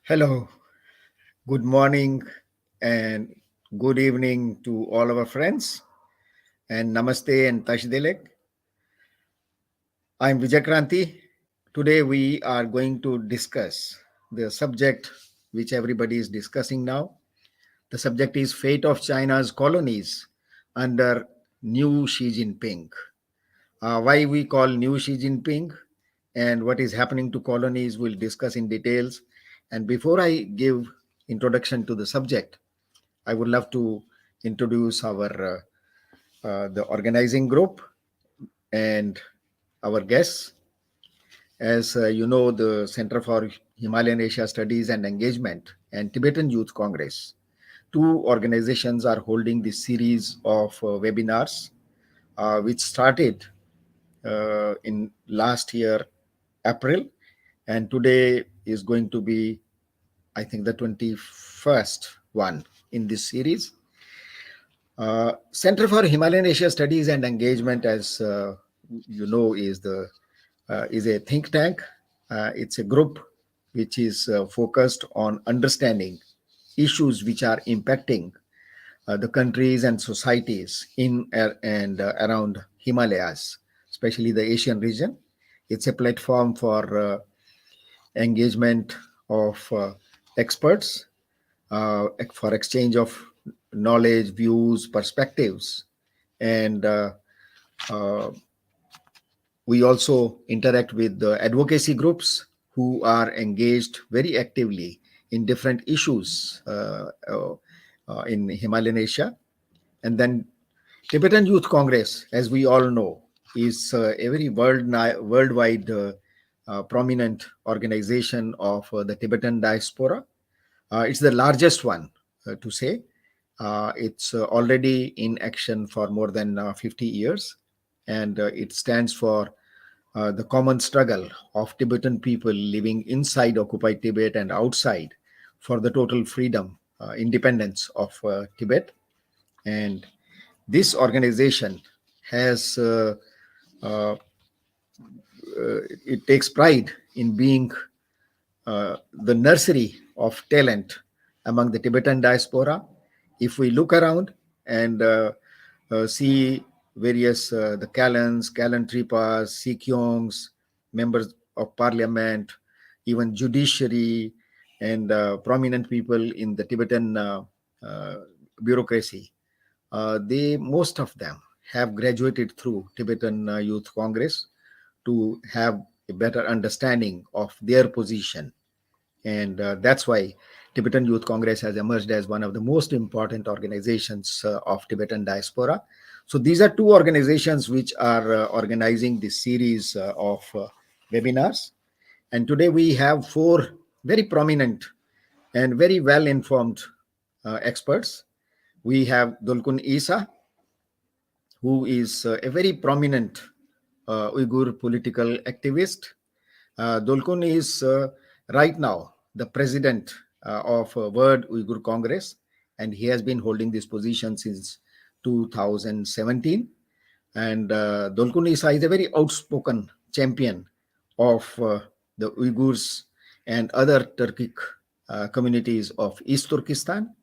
Hello, good morning, and good evening to all our friends, and namaste and tashdilek. I'm Vijakranti. Today we are going to discuss the subject which everybody is discussing now. The subject is fate of China's colonies under new Xi Jinping. Why we call new Xi Jinping and what is happening to colonies we'll discuss in details. And before I give introduction to the subject, I would love to introduce our the organizing group and our guests. As you know, the Center for Himalayan Asia Studies and Engagement and Tibetan Youth Congress, two organizations are holding this series of webinars, which started in last year, April, and today is going to be, I think, the 21st one in this series. Center for Himalayan Asia Studies and Engagement, as you know, is a think tank. It's a group which is focused on understanding issues which are impacting the countries and societies in and around Himalayas, especially the Asian region. It's a platform for engagement of experts, for exchange of knowledge, views, perspectives, and uh, we also interact with the advocacy groups who are engaged very actively in different issues in Himalayan Asia. And then Tibetan Youth Congress, as we all know, is a very worldwide prominent organization of the Tibetan diaspora. It's the largest one, to say. It's already in action for more than 50 years, and it stands for the common struggle of Tibetan people living inside occupied Tibet and outside for the total freedom, independence of Tibet. And this organization has uh, it takes pride in being the nursery of talent among the Tibetan diaspora. If we look around and see various the Kalans, Kalan Tripas, Sikyongs, members of parliament, even judiciary, and prominent people in the Tibetan uh, bureaucracy, they most of them have graduated through Tibetan Youth Congress to have a better understanding of their position, and that's why Tibetan Youth Congress has emerged as one of the most important organizations of Tibetan diaspora. So these are two organizations which are organizing this series of webinars. And today we have four very prominent and very well informed experts. We have Dolkun Isa, who is a very prominent Uyghur political activist. Dolkun is right now the president of World Uyghur Congress, and he has been holding this position since 2017. And Dolkun Isa is a very outspoken champion of the Uyghurs and other Turkic communities of East Turkestan.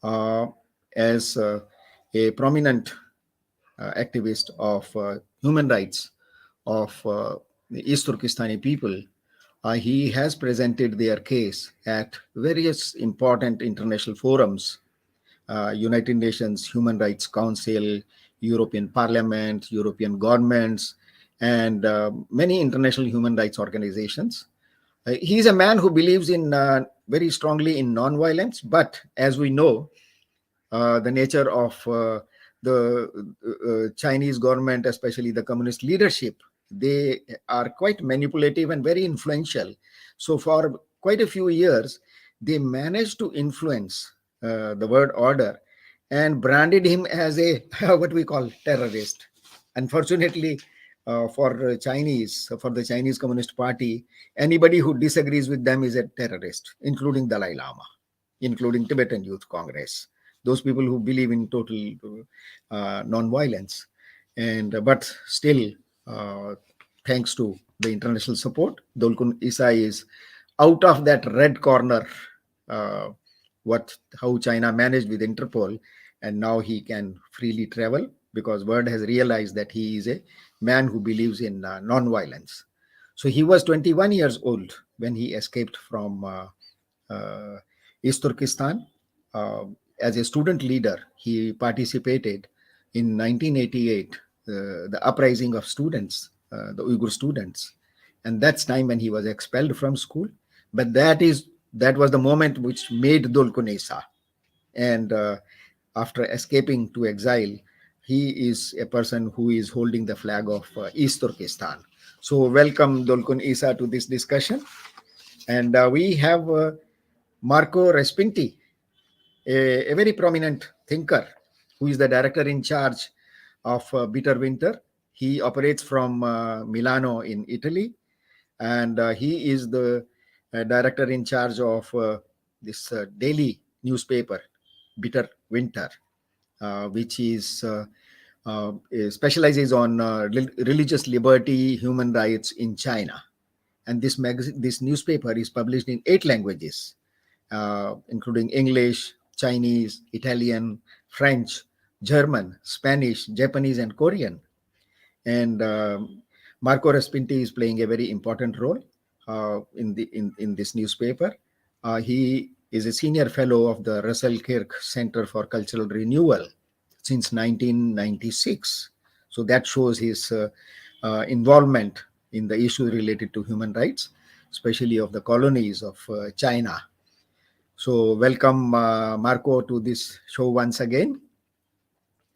Uh, as a prominent activist of human rights of the East Turkestani people, he has presented their case at various important international forums, United Nations Human Rights Council, European Parliament, European governments, and many international human rights organizations. He is a man who believes in very strongly in non-violence, but as we know, the nature of the Chinese government, especially the communist leadership, they are quite manipulative and very influential. So for quite a few years, they managed to influence the world order and branded him as a what we call terrorist. Unfortunately, for the Chinese Communist Party, anybody who disagrees with them is a terrorist, including Dalai Lama, including Tibetan Youth Congress, those people who believe in total non-violence. And but still, uh, thanks to the international support, Dolkun Isa is out of that red corner, uh, what how China managed with Interpol, and now he can freely travel because world has realized that he is a man who believes in non-violence. So he was 21 years old when he escaped from uh, East Turkestan. Uh, as a student leader, he participated in 1988, the uprising of students, the Uyghur students, and that's time when he was expelled from school. But that was the moment which made Dolkonesa. And after escaping to exile, he is a person who is holding the flag of East Turkestan. So welcome Dolkun Isa to this discussion. And we have Marco Respinti, a very prominent thinker who is the director in charge of Bitter Winter. He operates from Milano in Italy, and he is the director in charge of this daily newspaper, Bitter Winter, which is specializes on religious liberty, human rights in China. And this newspaper is published in 8 languages, including English, Chinese, Italian, French, German, Spanish, Japanese, and Korean. And Marco Respinti is playing a very important role in this newspaper. He is a senior fellow of the Russell Kirk Center for Cultural Renewal since 1996. So that shows his involvement in the issues related to human rights, especially of the colonies of China. So welcome, Marco, to this show once again.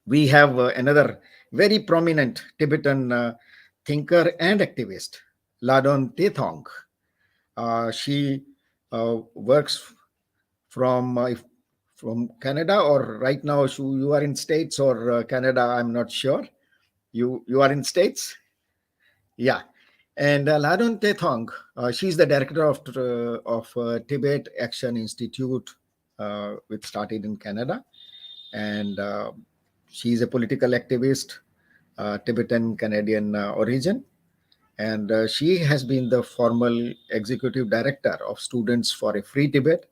We have another very prominent Tibetan thinker and activist, Ladon Tethong. She works from from Canada, or right now you are in States or Canada. I'm not sure. You are in States, yeah. And Ladon Tethong, she's the director of Tibet Action Institute, which started in Canada, and she's a political activist, Tibetan Canadian origin, and she has been the formal executive director of Students for a Free Tibet,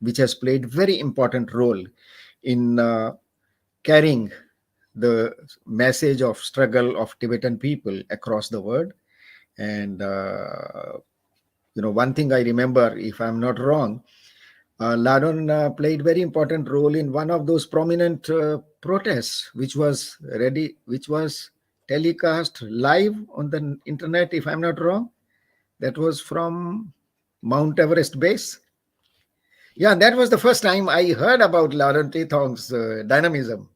which has played very important role in carrying the message of struggle of Tibetan people across the world. And one thing I remember, if I'm not wrong, Ladon played very important role in one of those prominent protests, which was telecast live on the internet, if I'm not wrong. That was from Mount Everest base. Yeah, that was the first time I heard about Ladon Tethong's dynamism.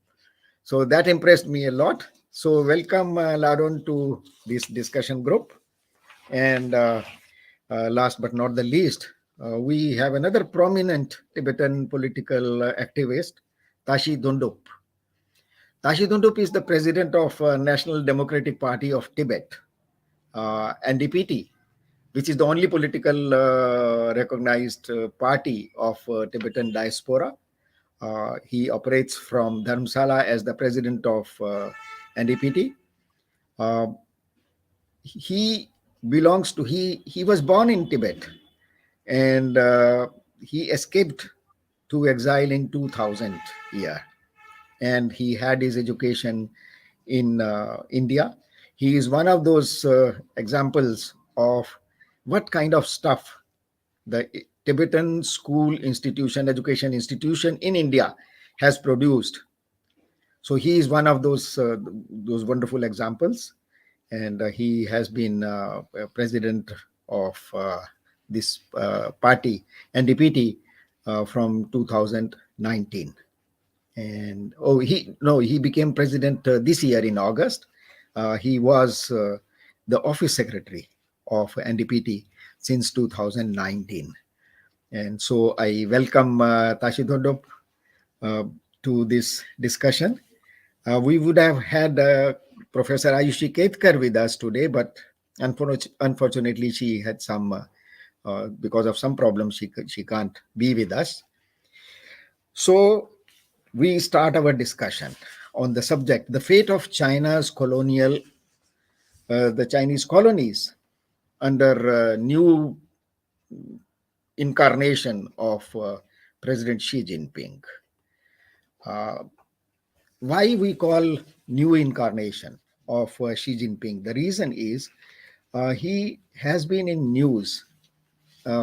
So that impressed me a lot. So welcome, Ladon, to this discussion group. And last but not the least, we have another prominent Tibetan political activist, Tashi Dondup. Tashi Dondup is the president of National Democratic Party of Tibet, NDPT, which is the only political recognized party of Tibetan diaspora. He operates from Dharamsala as the president of NDPT. Uh, he he was born in Tibet, and he escaped to exile in 2000 year, and he had his education in India. He is one of those examples of what kind of stuff the Tibetan school institution, education institution in India has produced. So he is one of those wonderful examples, and he has been president of this party, NDPT, from 2019. And he became president this year in August. He was the office secretary of NDPT since 2019. And so I welcome Tashi Dhodop to this discussion. We would have had Professor Ayushi Ketkar with us today, but unfortunately she had some, because of some problems, she can't be with us. So we start our discussion on the subject, the fate of China's the Chinese colonies under new incarnation of President Xi Jinping. Uh, why we call new incarnation of Xi Jinping? The reason is he has been in news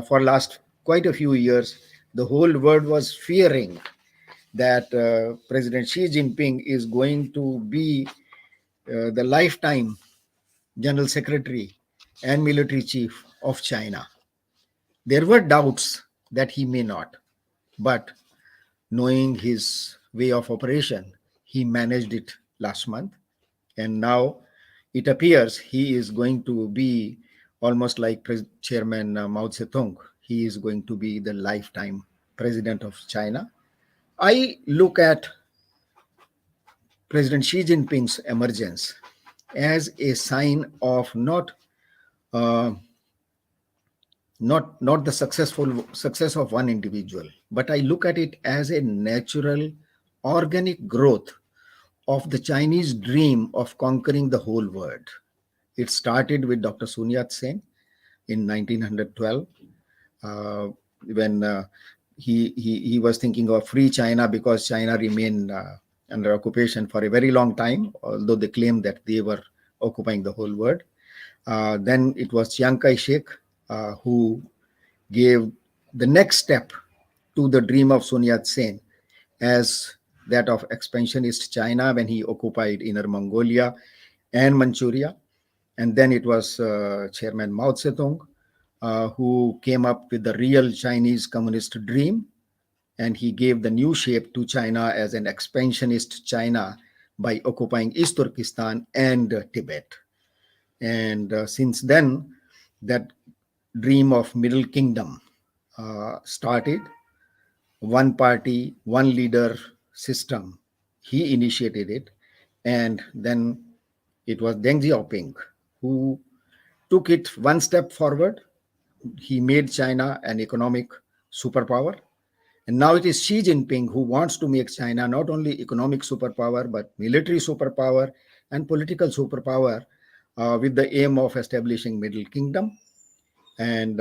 for last quite a few years. The whole world was fearing that President Xi Jinping is going to be the lifetime General Secretary and military chief of China. There were doubts that he may not, but knowing his way of operation, he managed it last month. And now it appears he is going to be almost like Chairman Mao Zedong. He is going to be the lifetime president of China. I look at President Xi Jinping's emergence as a sign of uh, not the successful success of one individual, but I look at it as a natural, organic growth of the Chinese dream of conquering the whole world. It started with Dr. Sun Yat-sen in 1912, uh, when he was thinking of free China because China remained under occupation for a very long time, although they claimed that they were occupying the whole world. Then it was Chiang Kai-shek who gave the next step to the dream of Sun Yat-sen as that of expansionist China when he occupied Inner Mongolia and Manchuria. And then it was Chairman Mao Zedong who came up with the real Chinese communist dream, and he gave the new shape to China as an expansionist China by occupying East Turkestan and Tibet. And since then, that dream of Middle Kingdom started. One party, one leader system. He initiated it. And then it was Deng Xiaoping who took it one step forward. He made China an economic superpower. And now it is Xi Jinping who wants to make China not only economic superpower, but military superpower and political superpower with the aim of establishing Middle Kingdom. And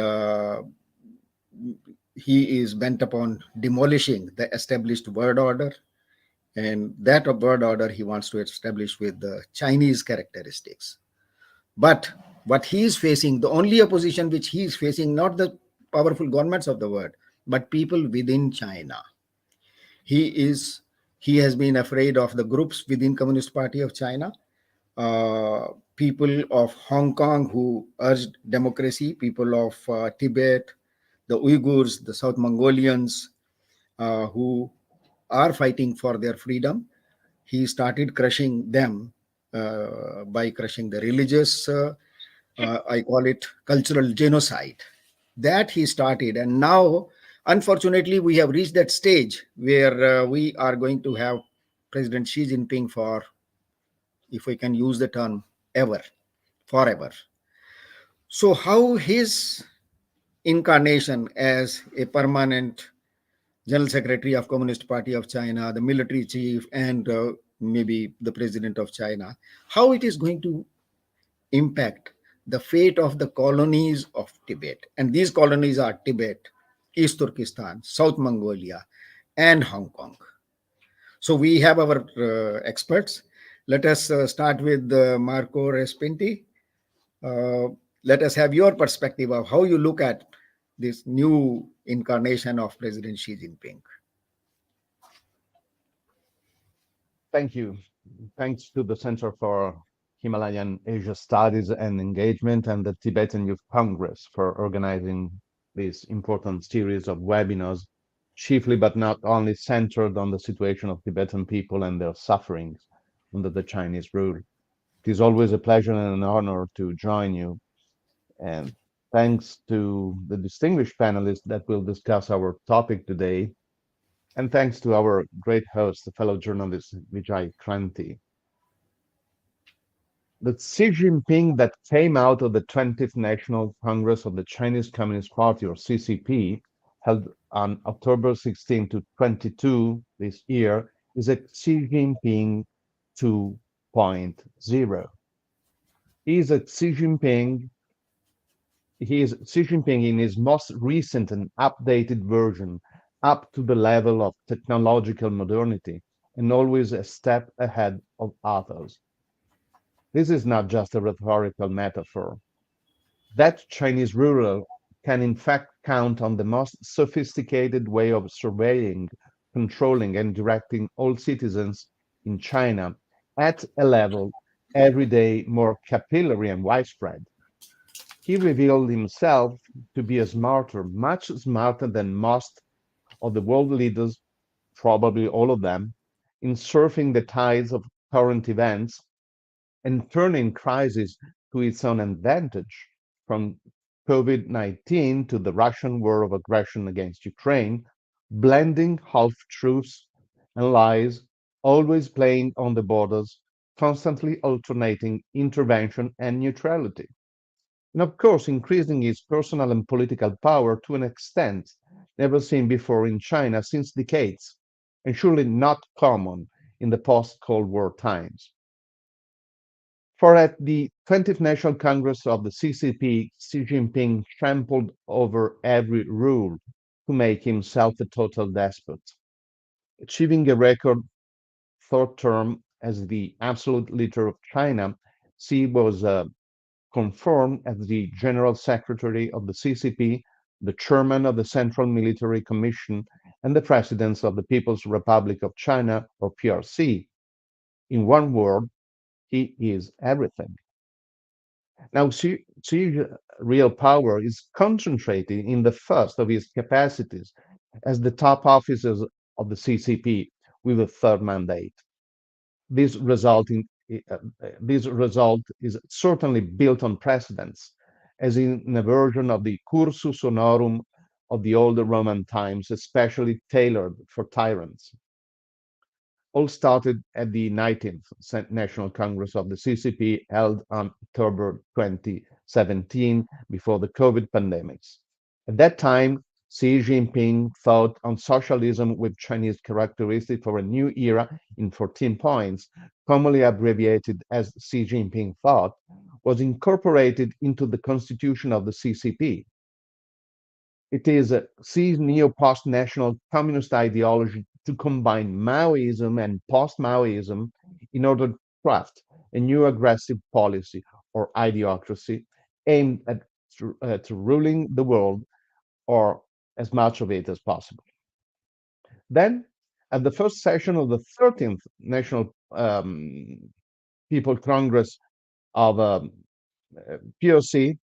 he is bent upon demolishing the established world order. And that world order he wants to establish with the Chinese characteristics. But what he is facing, the only opposition which he is facing, not the powerful governments of the world, but people within China. He is he has been afraid of the groups within Communist Party of China, people of Hong Kong who urged democracy, people of Tibet, the Uyghurs, the South Mongolians, who are fighting for their freedom. He started crushing them by crushing the religious, I call it cultural genocide. That he started. And now, unfortunately, we have reached that stage where we are going to have President Xi Jinping for, if we can use the term, ever, forever. So, how his incarnation as a permanent General Secretary of Communist Party of China, the military chief, and maybe the president of China, how it is going to impact the fate of the colonies of Tibet. And these colonies are Tibet, East Turkestan, South Mongolia, and Hong Kong. So we have our experts. Let us start with Marco Respinti. Uh, Let us have your perspective of how you look at this new incarnation of President Xi Jinping. Thank you. Thanks to the Center for Himalayan Asia Studies and Engagement and the Tibetan Youth Congress for organizing this important series of webinars, chiefly but not only centered on the situation of Tibetan people and their sufferings under the Chinese rule. It is always a pleasure and an honor to join you. And thanks to the distinguished panelists that will discuss our topic today, and thanks to our great host, the fellow journalist Vijay Kranti. The Xi Jinping that came out of the 20th National Congress of the Chinese Communist Party, or CCP, held on October 16 to 22 this year, is a Xi Jinping 2.0. He is a Xi Jinping He is Xi Jinping in his most recent and updated version, up to the level of technological modernity and always a step ahead of others. This is not just a rhetorical metaphor. That Chinese ruler can in fact count on the most sophisticated way of surveying, controlling, and directing all citizens in China at a level every day more capillary and widespread. He revealed himself to be a smarter, much smarter than most of the world leaders, probably all of them, in surfing the tides of current events and turning crisis to its own advantage, from COVID-19 to the Russian war of aggression against Ukraine, blending half truths and lies, always playing on the borders, constantly alternating intervention and neutrality. And of course, increasing its personal and political power to an extent never seen before in China since decades, and surely not common in the post Cold War times. For at the 20th National Congress of the CCP, Xi Jinping trampled over every rule to make himself a total despot, achieving a record third term as the absolute leader of China. Xi was confirmed as the General Secretary of the CCP, the Chairman of the Central Military Commission, and the President of the People's Republic of China, or PRC. In one word, he is everything. Now, Xi's real power is concentrated in the first of his capacities as the top officers of the CCP with a third mandate. This resulting this result is certainly built on precedents, as in a version of the cursus honorum of the older Roman times, especially tailored for tyrants. All started at the 19th National Congress of the CCP held on October 2017 before the COVID pandemics. At that time, Xi Jinping thought on socialism with Chinese characteristics for a new era in 14 points, commonly abbreviated as Xi Jinping thought, was incorporated into the constitution of the CCP. It is Xi's neo-post-national communist ideology to combine Maoism and post-Maoism in order to craft a new aggressive policy or ideocracy aimed at ruling the world or as much of it as possible. Then, at the first session of the 13th National People Congress of POC,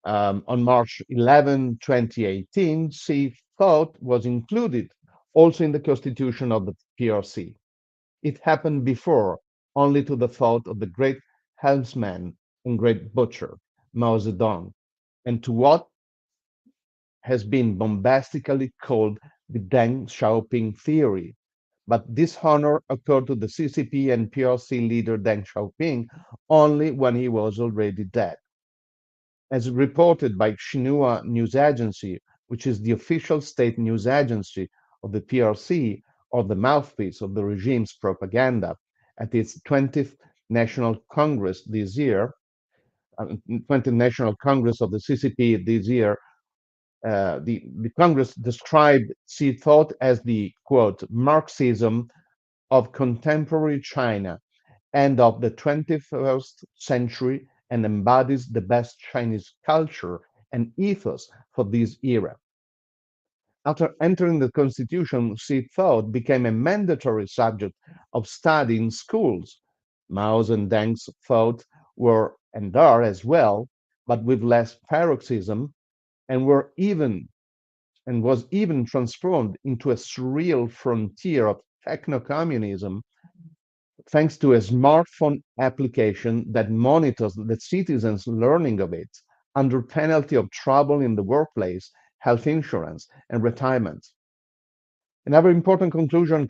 on March 11, 2018, Xi thought was included also in the constitution of the PRC. It happened before, only to the thought of the great helmsman and great butcher, Mao Zedong, and to what has been bombastically called the Deng Xiaoping theory. But this honor occurred to the CCP and PRC leader Deng Xiaoping only when he was already dead. As reported by Xinhua News Agency, which is the official state news agency of the PRC or the mouthpiece of the regime's propaganda, at its 20th National Congress this year, 20th National Congress of the CCP this year, the Congress described Xi thought as the quote Marxism of contemporary China and of the 21st century and embodies the best Chinese culture and ethos for this era. After entering the constitution, Xi thought became a mandatory subject of study in schools. Mao's and Deng's thought were and are as well, but with less paroxysm, and were even and was even transformed into a surreal frontier of techno-communism thanks to a smartphone application that monitors the citizens' learning of it under penalty of trouble in the workplace, health insurance, and retirement. Another important conclusion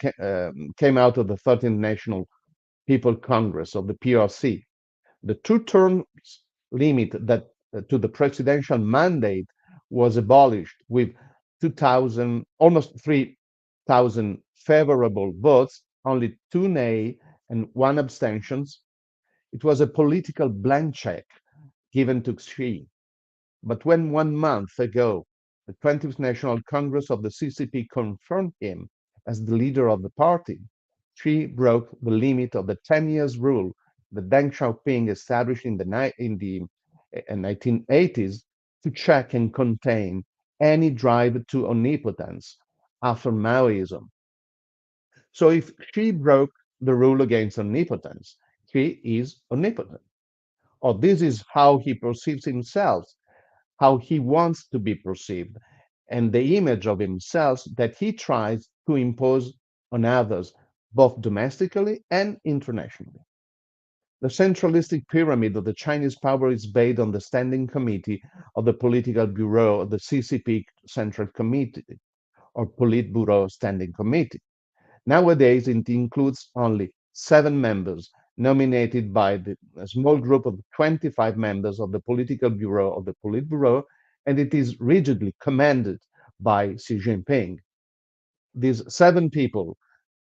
came out of the 13th National People Congress of the PRC. The two-term limit that to the presidential mandate was abolished with 2,000, almost 3,000 favorable votes, only two nay and one abstentions. It was a political blank check given to Xi, But when 1 month ago the 20th National Congress of the CCP confirmed him as the leader of the party, Xi broke the limit of the 10 years rule that Deng Xiaoping established in the 1980s to check and contain any drive to omnipotence after Maoism. So if Xi broke the rule against omnipotence, Xi is omnipotent. Or this is how he perceives himself, how he wants to be perceived, and the image of himself that he tries to impose on others, both domestically and internationally. The centralistic pyramid of the Chinese power is based on the Standing Committee of the Political Bureau of the CCP Central Committee or Politburo Standing Committee. Nowadays, it includes only 7 members nominated by a small group of 25 members of the Political Bureau of the Politburo, and it is rigidly commanded by Xi Jinping. These 7 people,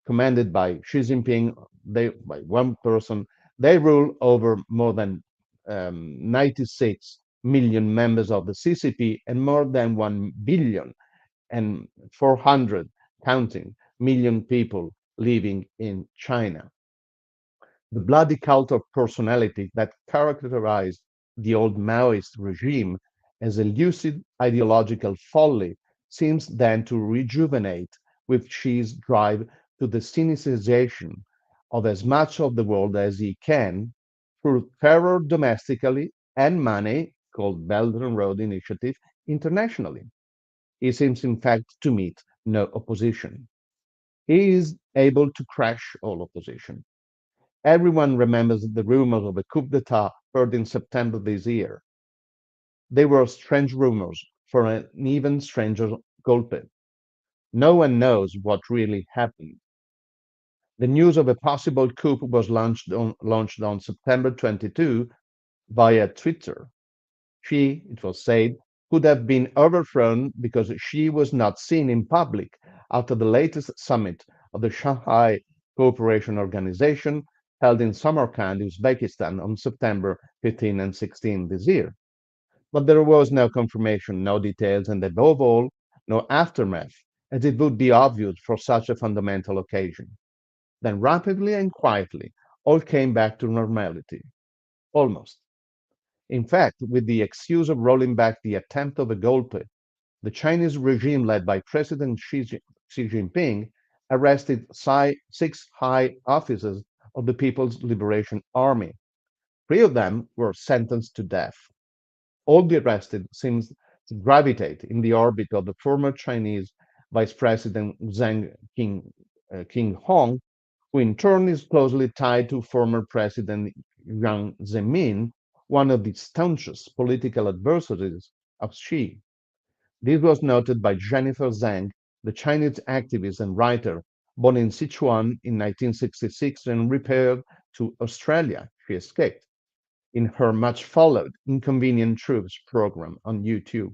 commanded by Xi Jinping, by one person, they rule over more than 96 million members of the CCP and more than 1 billion and 400 counting million people living in China. The bloody cult of personality that characterized the old Maoist regime as a lucid ideological folly seems then to rejuvenate with Xi's drive to the cynicization of as much of the world as he can through terror domestically and money, called Belt and Road Initiative, internationally. He seems, in fact, to meet no opposition. He is able to crush all opposition. Everyone remembers the rumors of a coup d'etat heard in September this year. They were strange rumors for an even stranger golpe. No one knows what really happened. The news of a possible coup was launched on September 22 via Twitter. She, it was said, could have been overthrown because she was not seen in public after the latest summit of the Shanghai Cooperation Organization held in Samarkand, Uzbekistan on September 15 and 16 this year. But there was no confirmation, no details, and above all, no aftermath, as it would be obvious for such a fundamental occasion. Then rapidly and quietly, all came back to normality. Almost. In fact, with the excuse of rolling back the attempt of a golpe, the Chinese regime led by President Xi Jinping arrested 6 high officers of the People's Liberation Army. 3 of them were sentenced to death. All the arrested seem to gravitate in the orbit of the former Chinese Vice President King Hong, who in turn is closely tied to former President Jiang Zemin, one of the staunchest political adversaries of Xi. This was noted by Jennifer Zhang, the Chinese activist and writer born in Sichuan in 1966 and repaired to Australia. She escaped in her much followed Inconvenient Truths program on YouTube.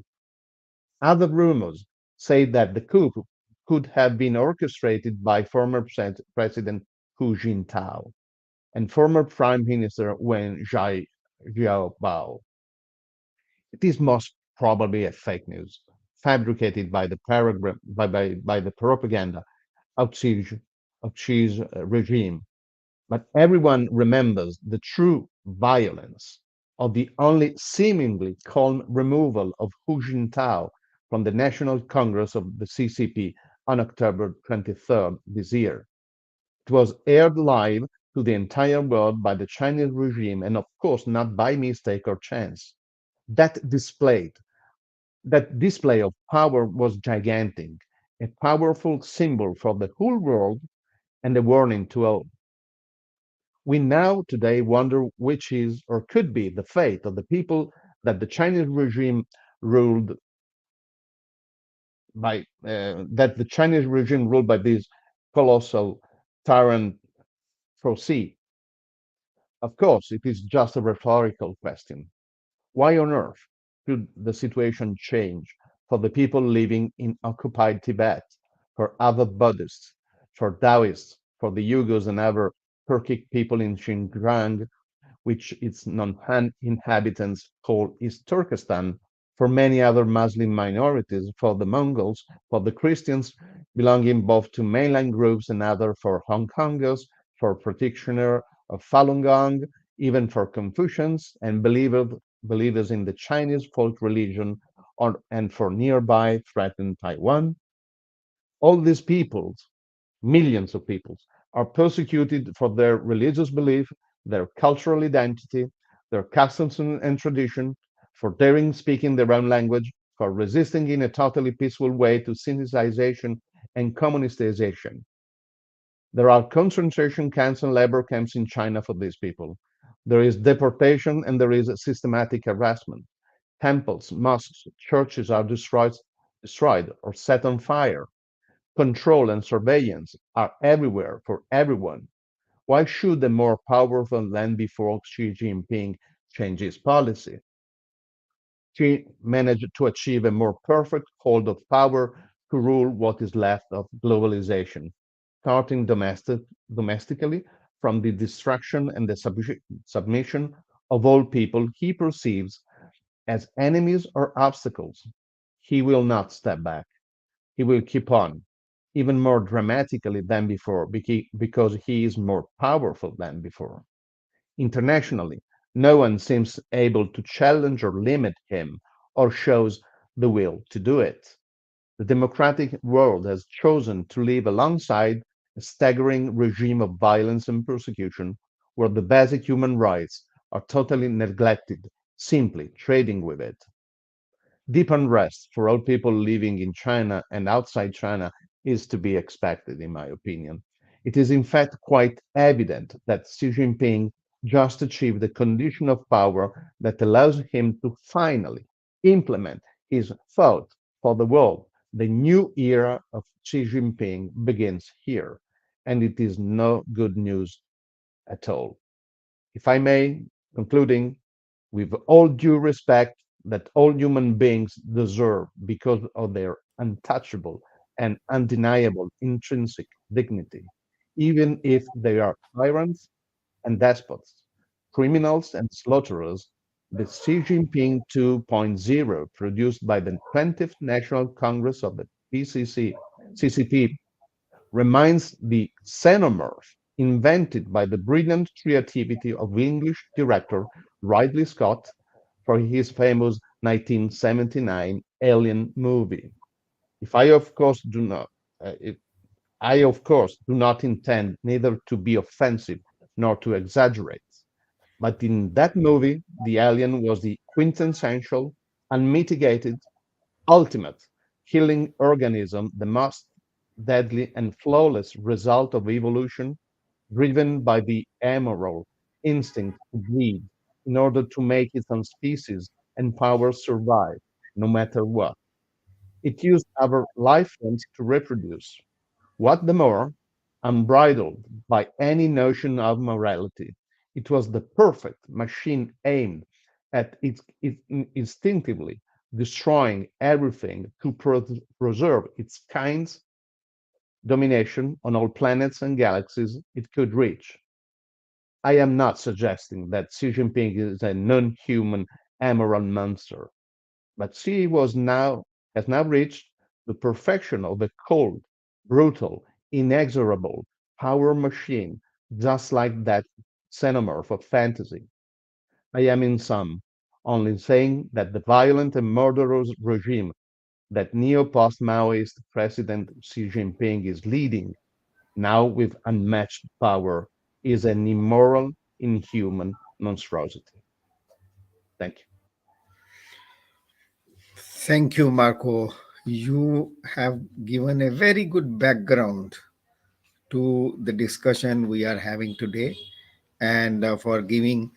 Other rumors say that the coup could have been orchestrated by former President Hu Jintao and former Prime Minister Wen Jiabao. It is most probably a fake news, fabricated by the, by the propaganda of Xi's regime. But everyone remembers the true violence of the only seemingly calm removal of Hu Jintao from the National Congress of the CCP on October 23rd this year. It was aired live to the entire world by the Chinese regime and, of course, not by mistake or chance. That displayed that display of power was gigantic, a powerful symbol for the whole world and a warning to all. We now today wonder which is or could be the fate of the people that the Chinese regime ruled by this colossal tyrant foresee. Of course, it is just a rhetorical question. Why on earth should the situation change for the people living in occupied Tibet, for other Buddhists, for Taoists, for the Uyghurs and other Turkic people in Xinjiang, which its non-Han inhabitants call East Turkestan, for many other Muslim minorities, for the Mongols, for the Christians belonging both to mainland groups and other, for Hong Kongers, for practitioners of Falun Gong, even for Confucians and believers in the Chinese folk religion, and for nearby threatened Taiwan. All these peoples, millions of peoples, are persecuted for their religious belief, their cultural identity, their customs and tradition, for daring speaking their own language, for resisting in a totally peaceful way to syncretization and communistization. There are concentration camps and labor camps in China for these people. There is deportation and there is systematic harassment. Temples, mosques, churches are destroyed or set on fire. Control and surveillance are everywhere for everyone. Why should the more powerful than before Xi Jinping change his policy? Xi managed to achieve a more perfect hold of power to rule what is left of globalization, starting domestically from the destruction and the submission of all people he perceives as enemies or obstacles. He will not step back. He will keep on, even more dramatically than before, because he is more powerful than before. Internationally, no one seems able to challenge or limit him or shows the will to do it. The democratic world has chosen to live alongside a staggering regime of violence and persecution where the basic human rights are totally neglected, simply trading with it. Deep unrest for all people living in China and outside China is to be expected, in my opinion. It is, in fact, quite evident that Xi Jinping just achieved the condition of power that allows him to finally implement his thought for the world. The new era of Xi Jinping begins here, and it is no good news at all. If I may, concluding, with all due respect that all human beings deserve because of their untouchable and undeniable intrinsic dignity, even if they are tyrants and despots, criminals and slaughterers, the Xi Jinping 2.0 produced by the 20th National Congress of the CCP reminds the xenomorph invented by the brilliant creativity of English director Ridley Scott for his famous 1979 Alien movie. If I, of course, do not, if I, of course, do not intend neither to be offensive nor to exaggerate, but in that movie, the alien was the quintessential, unmitigated, ultimate healing organism, the most deadly and flawless result of evolution, driven by the amoral instinct to breed in order to make its own species and power survive, no matter what. It used our life forms to reproduce. What the more, unbridled by any notion of morality, it was the perfect machine aimed at instinctively destroying everything to preserve its kind's domination on all planets and galaxies it could reach. I am not suggesting that Xi Jinping is a non-human amoral monster, but Xi has now reached the perfection of a cold, brutal, inexorable power machine, just like that xenomorph of fantasy. I am in sum only saying that the violent and murderous regime that neo-post Maoist President Xi Jinping is leading, now with unmatched power, is an immoral, inhuman monstrosity. Thank you. Thank you, Marco. You have given a very good background to the discussion we are having today, and for giving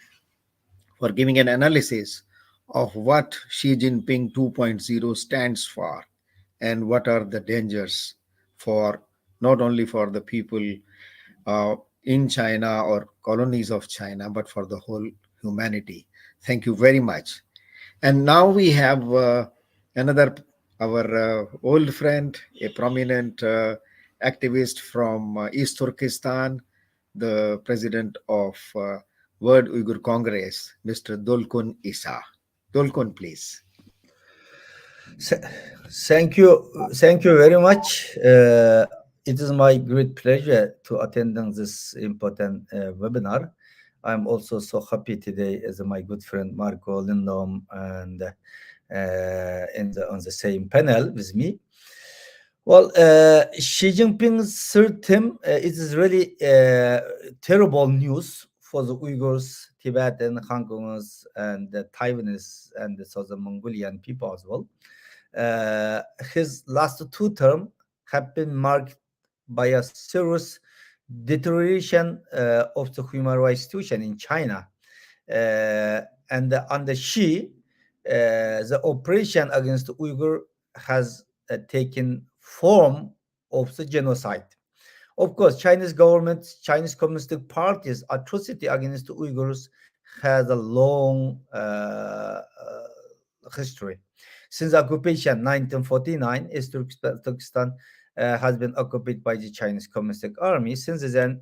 an analysis of what Xi Jinping 2.0 stands for and what are the dangers for not only for the people in China or colonies of China, but for the whole humanity. Thank you very much. And now we have another, our old friend, a prominent activist from East Turkestan, the president of World Uyghur Congress, Mr. Dolkun Isa. Dolkun, please. Th- thank you very much. It is my great pleasure to attending this important webinar. I'm also so happy today as my good friend Marco Lindom and in the on the same panel with me. Well, Xi Jinping's third term, it is really terrible news for the Uyghurs, Tibetan, Hong Kongers, and the Taiwanese and the Southern Mongolian people as well. Uh, his last two terms have been marked by a serious deterioration of the human rights situation in China. And under Xi, the operation against Uyghur has taken form of the genocide. Of course, Chinese government, Chinese Communist Party's atrocity against the Uyghurs has a long history. Since occupation 1949, East Turkestan has been occupied by the Chinese Communist Army. Since then,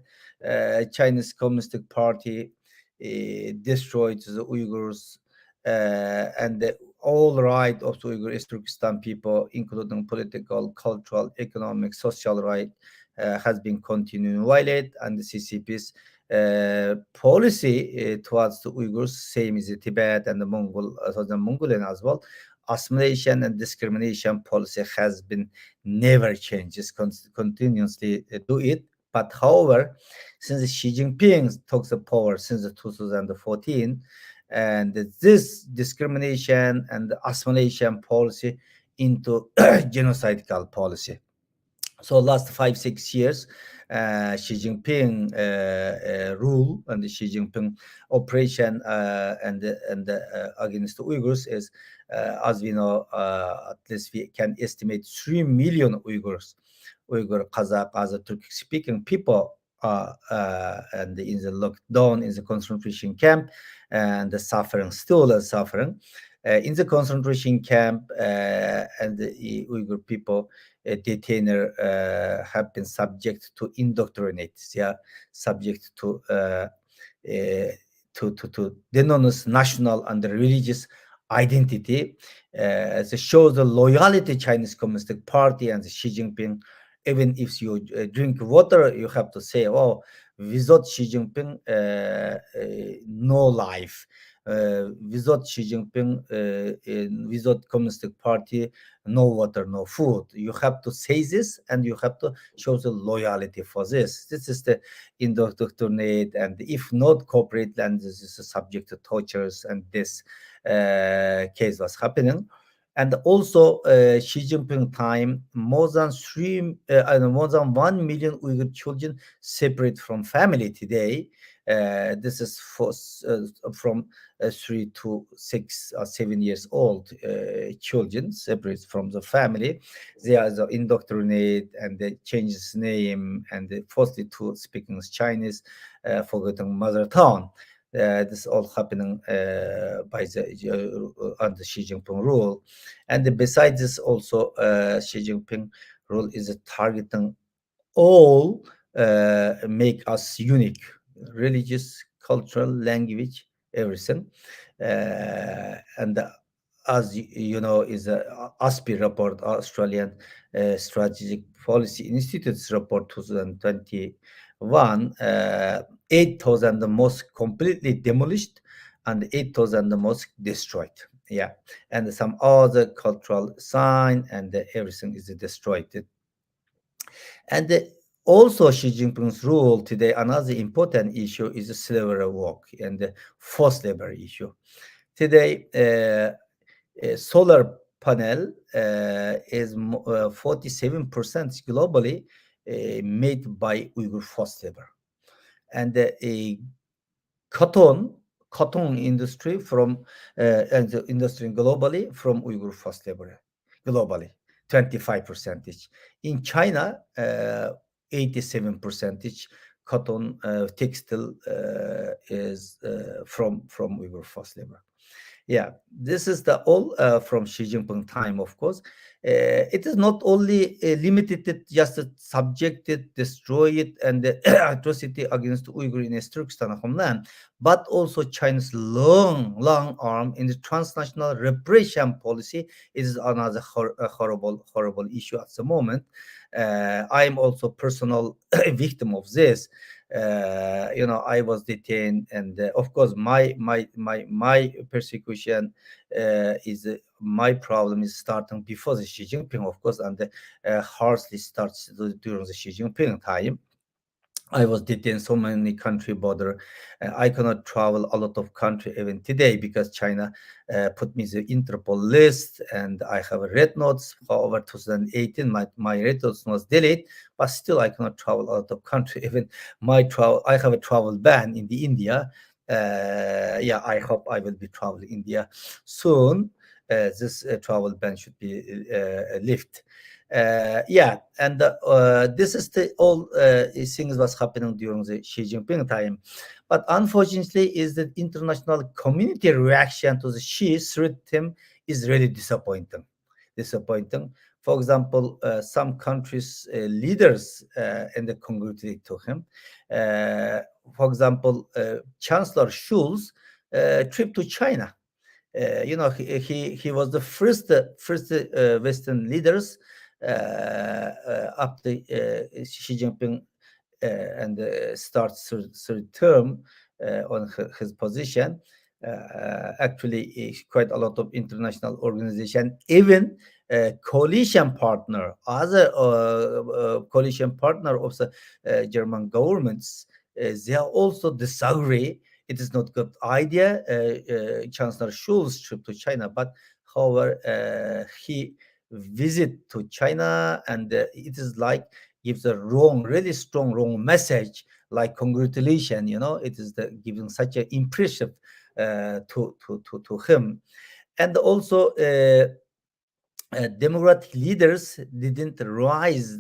Chinese Communist Party destroyed the Uyghurs and all right of the Uyghur East Turkestan people, including political, cultural, economic, social right, has been continuing violate, and the CCP's policy towards the Uyghurs, same as the Tibet and the Mongol, Southern Mongolian as well. Assimilation and discrimination policy has been never changes, continuously do it. But however, since Xi Jinping took the power since 2014, and this discrimination and assimilation policy into genocidal policy. So last 5 6 years, Xi Jinping rule and the Xi Jinping operation and against the Uyghurs is, as we know, at least we can estimate 3 million Uyghur, Kazakh, other Turkic-speaking people and in the lockdown in the concentration camp, and the suffering, still suffering in the concentration camp, and the Uyghur people detainer have been subject to indoctrinate, yeah, subject to denounce national and religious identity. It shows the loyalty Chinese Communist Party and Xi Jinping. Even if you drink water, you have to say, "Oh, without Xi Jinping, no life." Without Xi Jinping, without Communist Party, no water, no food. You have to say this, and you have to show the loyalty for this. This is the indoctrinate, and if not cooperate, then this is subject to tortures, and this case was happening. And also, Xi Jinping time, more than 1 million Uyghur children separate from family today. This is from 3 to 6 or 7 years old children separate from the family. They are indoctrinated and they change his name and they forced to speaking Chinese, forgetting mother tongue. This all happening by the under Xi Jinping rule, and besides this, also Xi Jinping rule is targeting all make us unique, religious, cultural, language, everything. And as you know, is a ASPI report, Australian Strategic Policy Institute's report 2021, 8,000 the most completely demolished and 8,000 the most destroyed. Yeah, and some other cultural sign and everything is destroyed. And also, Xi Jinping's rule today, another important issue is the slavery work and the forced labor issue. Today, a solar panel is 47% globally made by Uyghur forced labor. And a cotton cotton industry from and the industry globally from Uyghur forced labor globally 25 percentage. In China, 87 percentage cotton textile is from Uyghur forced labor. Yeah, this is the all from Xi Jinping time, of course. It is not only limited to just subject it, destroy it, and the atrocity against Uyghur in its Turkestan homeland, but also China's long arm in the transnational repression policy is another horrible issue at the moment. I am also personal victim of this. I was detained, and of course, my persecution is my problem is starting before the Xi Jinping, of course, and harshly starts during the Xi Jinping time. I was detained so many country border. I cannot travel a lot of country even today because China put me the Interpol list, and I have a red notes. However, 2018 my red notes was deleted, but still I cannot travel out of country. Even my travel, I have a travel ban in the India. Yeah, I hope I will be traveling India soon. This travel ban should be lifted. Yeah, and this is the all things was happening during the Xi Jinping time, but unfortunately, is the international community reaction to the Xi threat him is really disappointing. Disappointing. For example, some countries' leaders and the congratulate to him. For example, Chancellor Schulz trip to China. He was the first Western leaders after Xi Jinping and starts third term on his position. Actually, quite a lot of international organization, even coalition partner, other coalition partner of the German governments, they are also disagree. It is not good idea, Chancellor Schulz trip to China, but however, he visit to China, and it is like gives a really strong wrong message, like congratulation. It is giving such an impressive to him, and also. Democratic leaders didn't raise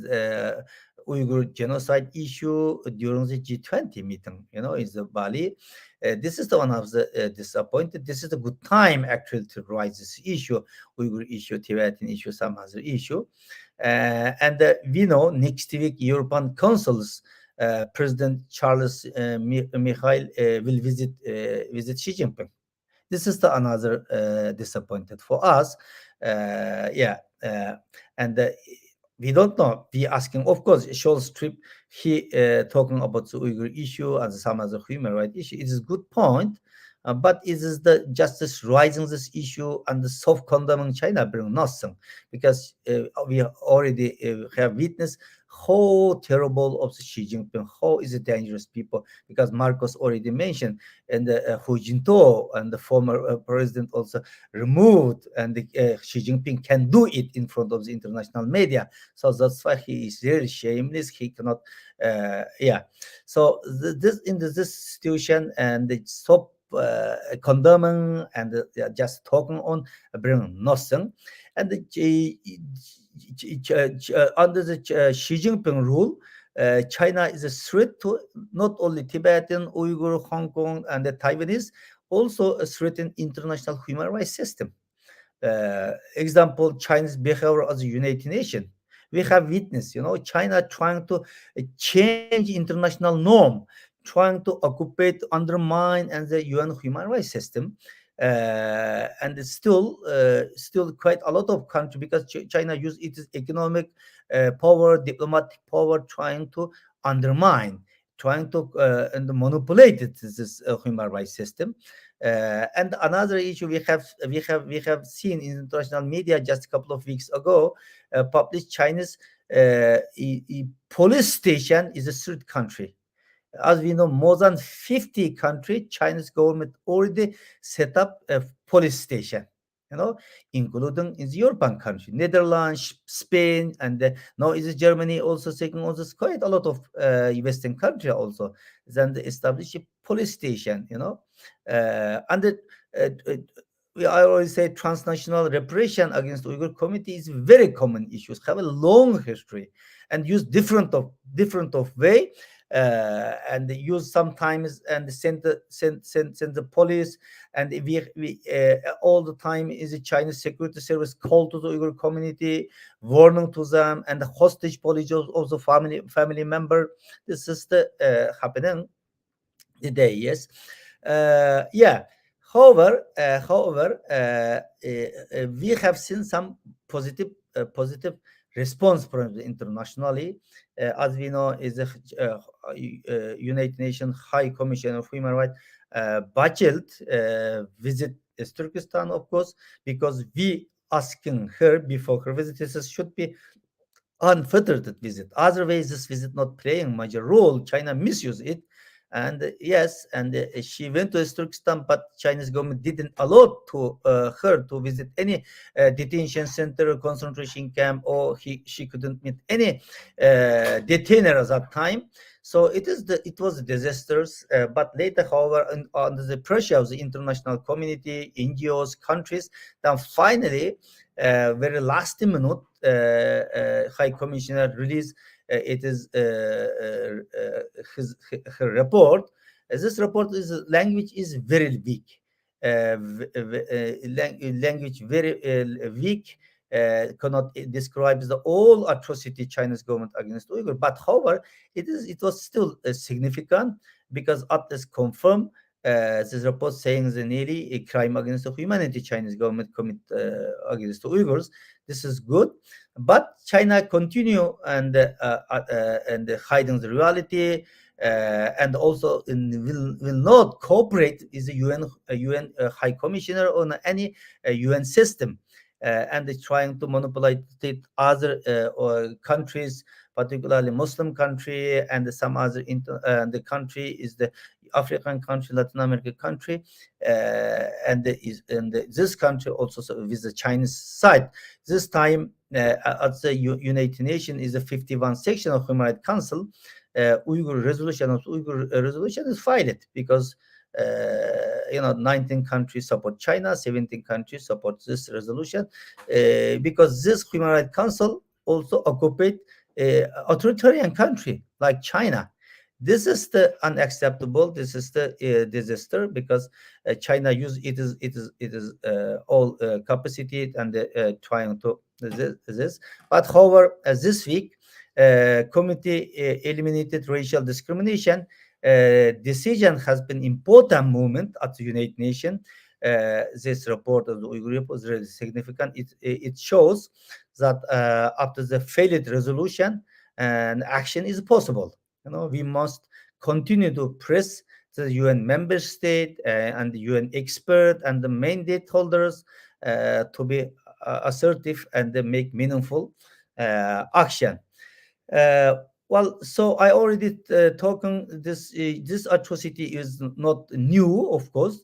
Uyghur genocide issue during the G20 meeting, in the Bali. This is the one of the disappointed. This is a good time actually to raise this issue, Uyghur issue, Tibetan issue, some other issue. And we know next week European Council's President Charles Michael will visit Xi Jinping. This is the another disappointed for us. Yeah, and we don't know. We asking, of course, Scholz trip. He talking about the Uyghur issue and some other human rights issue. It is good point, but it is the justice rising this issue and the soft condemning China bring nothing, because we already have witnessed how terrible of the Xi Jinping, how is it dangerous people, because Marcos already mentioned, and Hu Jintao and the former president also removed, and Xi Jinping can do it in front of the international media. So that's why he is really shameless. He cannot, yeah. So this in this situation, and they stop condemning and just talking on bring nothing, and under the Xi Jinping rule, China is a threat to not only Tibetan, Uyghur, Hong Kong, and the Taiwanese, also a threat in international human rights system. Example, China's behavior as a United Nations. We have witnessed, China trying to change international norm, trying to occupy, undermine, and the UN human rights system. And it's still quite a lot of country, because China use its economic power, diplomatic power, trying to undermine, trying to and manipulate this human rights system. And another issue we have seen in international media just a couple of weeks ago, published China's police station is a third country. As we know, more than 50 countries, Chinese government already set up a police station, including in the European country, Netherlands, Spain, and now is Germany also taking also quite a lot of Western country also. Then they establish a police station, and we I always say transnational repression against Uyghur community is very common issues, have a long history, and use different of way. and they use sometimes and send the police, and we all the time is the Chinese security service called to the Uyghur community, warning to them, and the hostage policy of the family member. This is the happening today. Yes, yeah. However, we have seen some positive response from the internationally. As we know, is the United Nations High Commission of Human Rights budget visit Turkestan, of course, because we asking her before her visit, this should be unfettered visit. Otherwise, this visit not playing major role. China misuse it. And yes, and she went to Turkestan, but Chinese government didn't allow to her to visit any detention center, concentration camp, or she couldn't meet any detainer at that time. So it was disasters. But later, however, under the pressure of the international community, NGOs, countries, then finally, very last minute, High Commissioner released it is her report. This report is language is very weak. Language very weak. Cannot describe the all atrocity Chinese government against Uyghur. But however, it was still significant because at this confirmed this report saying the nearly a crime against the humanity Chinese government commit against the Uyghurs. This is good, but China continue and hiding the reality, and also will not cooperate with the UN High Commissioner on any UN system, and they're trying to monopolize other countries, particularly Muslim country, and some other the country is the African country, Latin American country, and this country also with the Chinese side. This time, at the United Nations is the 51 section of Human Rights Council. Uyghur resolution is filed because 19 countries support China, 17 countries support this resolution, because this Human Rights Council also occupied authoritarian country like China. This is the unacceptable. This is the disaster because China use it is all capacity and trying to this. But however, this week, committee eliminated racial discrimination. Decision has been important movement at the United Nations. This report of the Uyghur report is really significant. It shows that after the failed resolution, and action is possible. We must continue to press the UN member state and the UN expert and the mandate holders to be assertive and make meaningful action. Well, so I already talking this atrocity is not new, of course.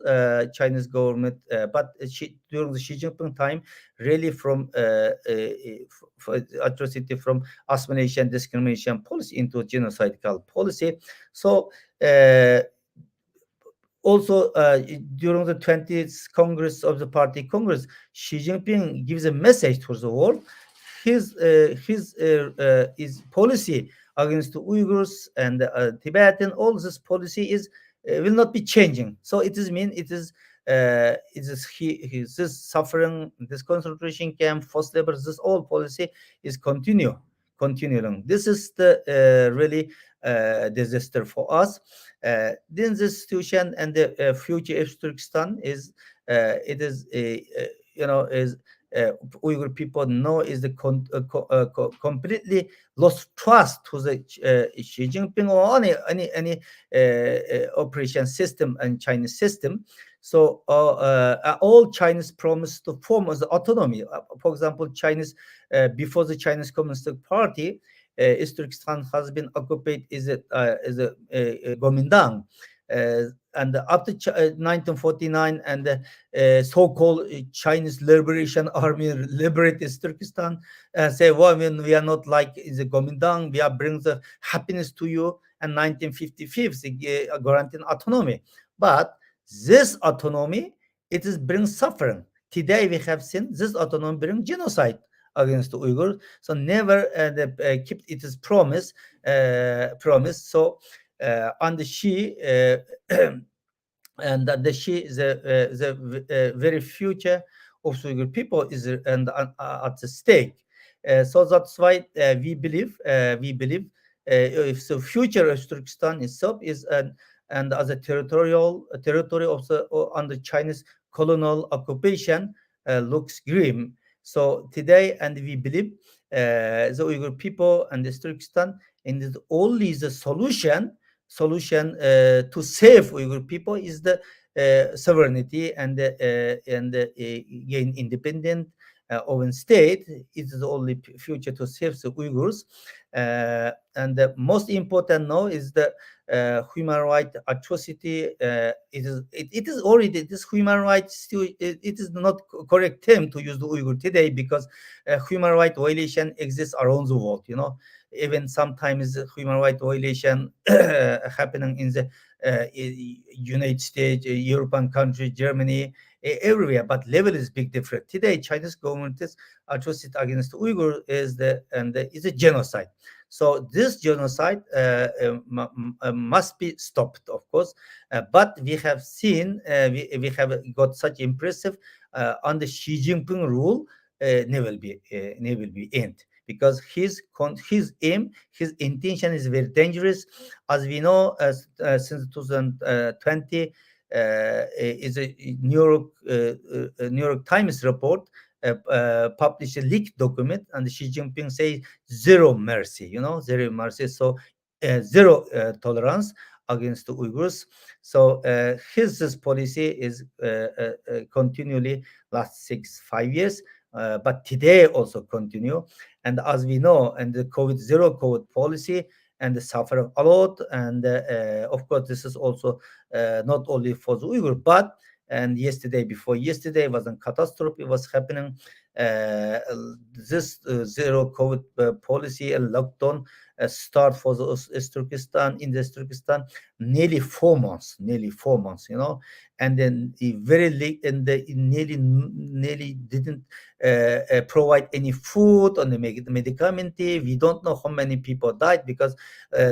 Chinese government, but during the Xi Jinping time, really from atrocity from assimilation, discrimination policy into genocidal policy. So also during the 20th Congress of the Party Congress, Xi Jinping gives a message to the world. His policy against the Uyghurs and Tibetan, all this policy is will not be changing. So it is this suffering, this concentration camp, forced labor, this all policy is continuing. This is the really disaster for us. Then the situation and the future of Turkestan is it is is Uyghur people know is the completely lost trust to the Xi Jinping or any operation system and Chinese system. So all Chinese promised to form as autonomy. For example, Chinese before the Chinese Communist Party, East Turkestan has been occupied as a Gomindang. And after 1949 and the so-called Chinese Liberation Army liberated Turkestan, say, well, when we are not like the Gomindang, we are bring the happiness to you. And 1955, granting autonomy. But this autonomy, it is bring suffering. Today we have seen this autonomy bring genocide against the Uyghurs. So never kept its promise. So on the Xi. And that the Shi, the very future of Uyghur people is at the stake. So that's why we believe if the future of Turkestan itself is and as a territory of the under Chinese colonial occupation looks grim. So today, and we believe the Uyghur people and the Turkestan, and the only the solution to save Uyghur people is the sovereignty and gain independent own state. It is the only future to save the Uyghurs. And the most important now is the human right atrocity. It is already this human rights still. It is not correct term to use the Uyghur today, because human right violation exists around the world. Even sometimes human rights violation happening in the United States, European countries, Germany, everywhere, but level is big different. Today, Chinese government's atrocity against Uyghur is a genocide. So this genocide must be stopped, of course. But we have seen, we have got such impressive under Xi Jinping rule, never be end, because his aim, his intention is very dangerous. As we know, since 2020, is a New York Times report published a leaked document, and Xi Jinping says zero mercy, zero mercy. So zero tolerance against the Uyghurs. So his policy is continually last 5 years, but today also continue. And as we know, and the zero COVID policy, and the suffer a lot. And of course, this is also not only for the Uyghur, but and yesterday, before yesterday, was a catastrophe was happening. Uh, this zero COVID policy and lockdown start for the Turkestan, in this Turkestan, nearly 4 months, and then the very late, and the nearly didn't provide any food on the medicament. We don't know how many people died, because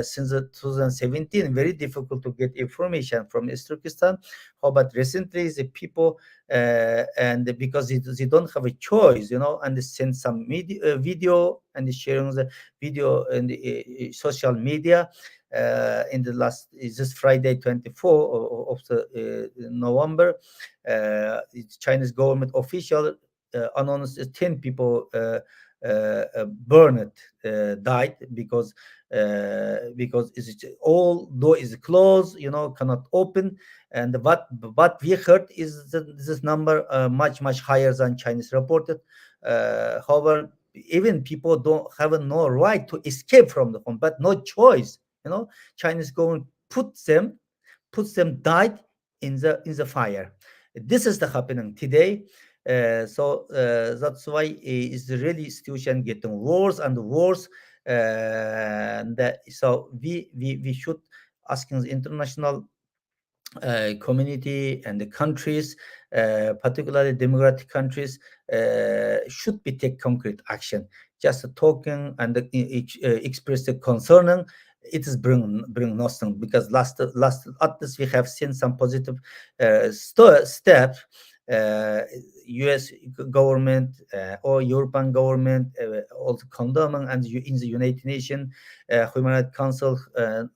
since 2017, very difficult to get information from East Turkestan. How about recently the people, and because they don't have a choice, and they send some video, and sharing the video in the social media. In the last, is this Friday 24 of the November, Chinese government official announced 10 people burned, died, because it's all door is closed, cannot open. And what we heard is that this number much higher than Chinese reported. However, even people don't have no right to escape from the home, but no choice. Chinese government puts them died in the fire. This is the happening today. That's why is really situation getting worse and worse. So we should asking the international community and the countries, particularly democratic countries, should be take concrete action. Just talking and express the concern, it is bring nothing, because last at least we have seen some positive steps. U.S. government or European government also condemning, and in the United Nations Human Rights Council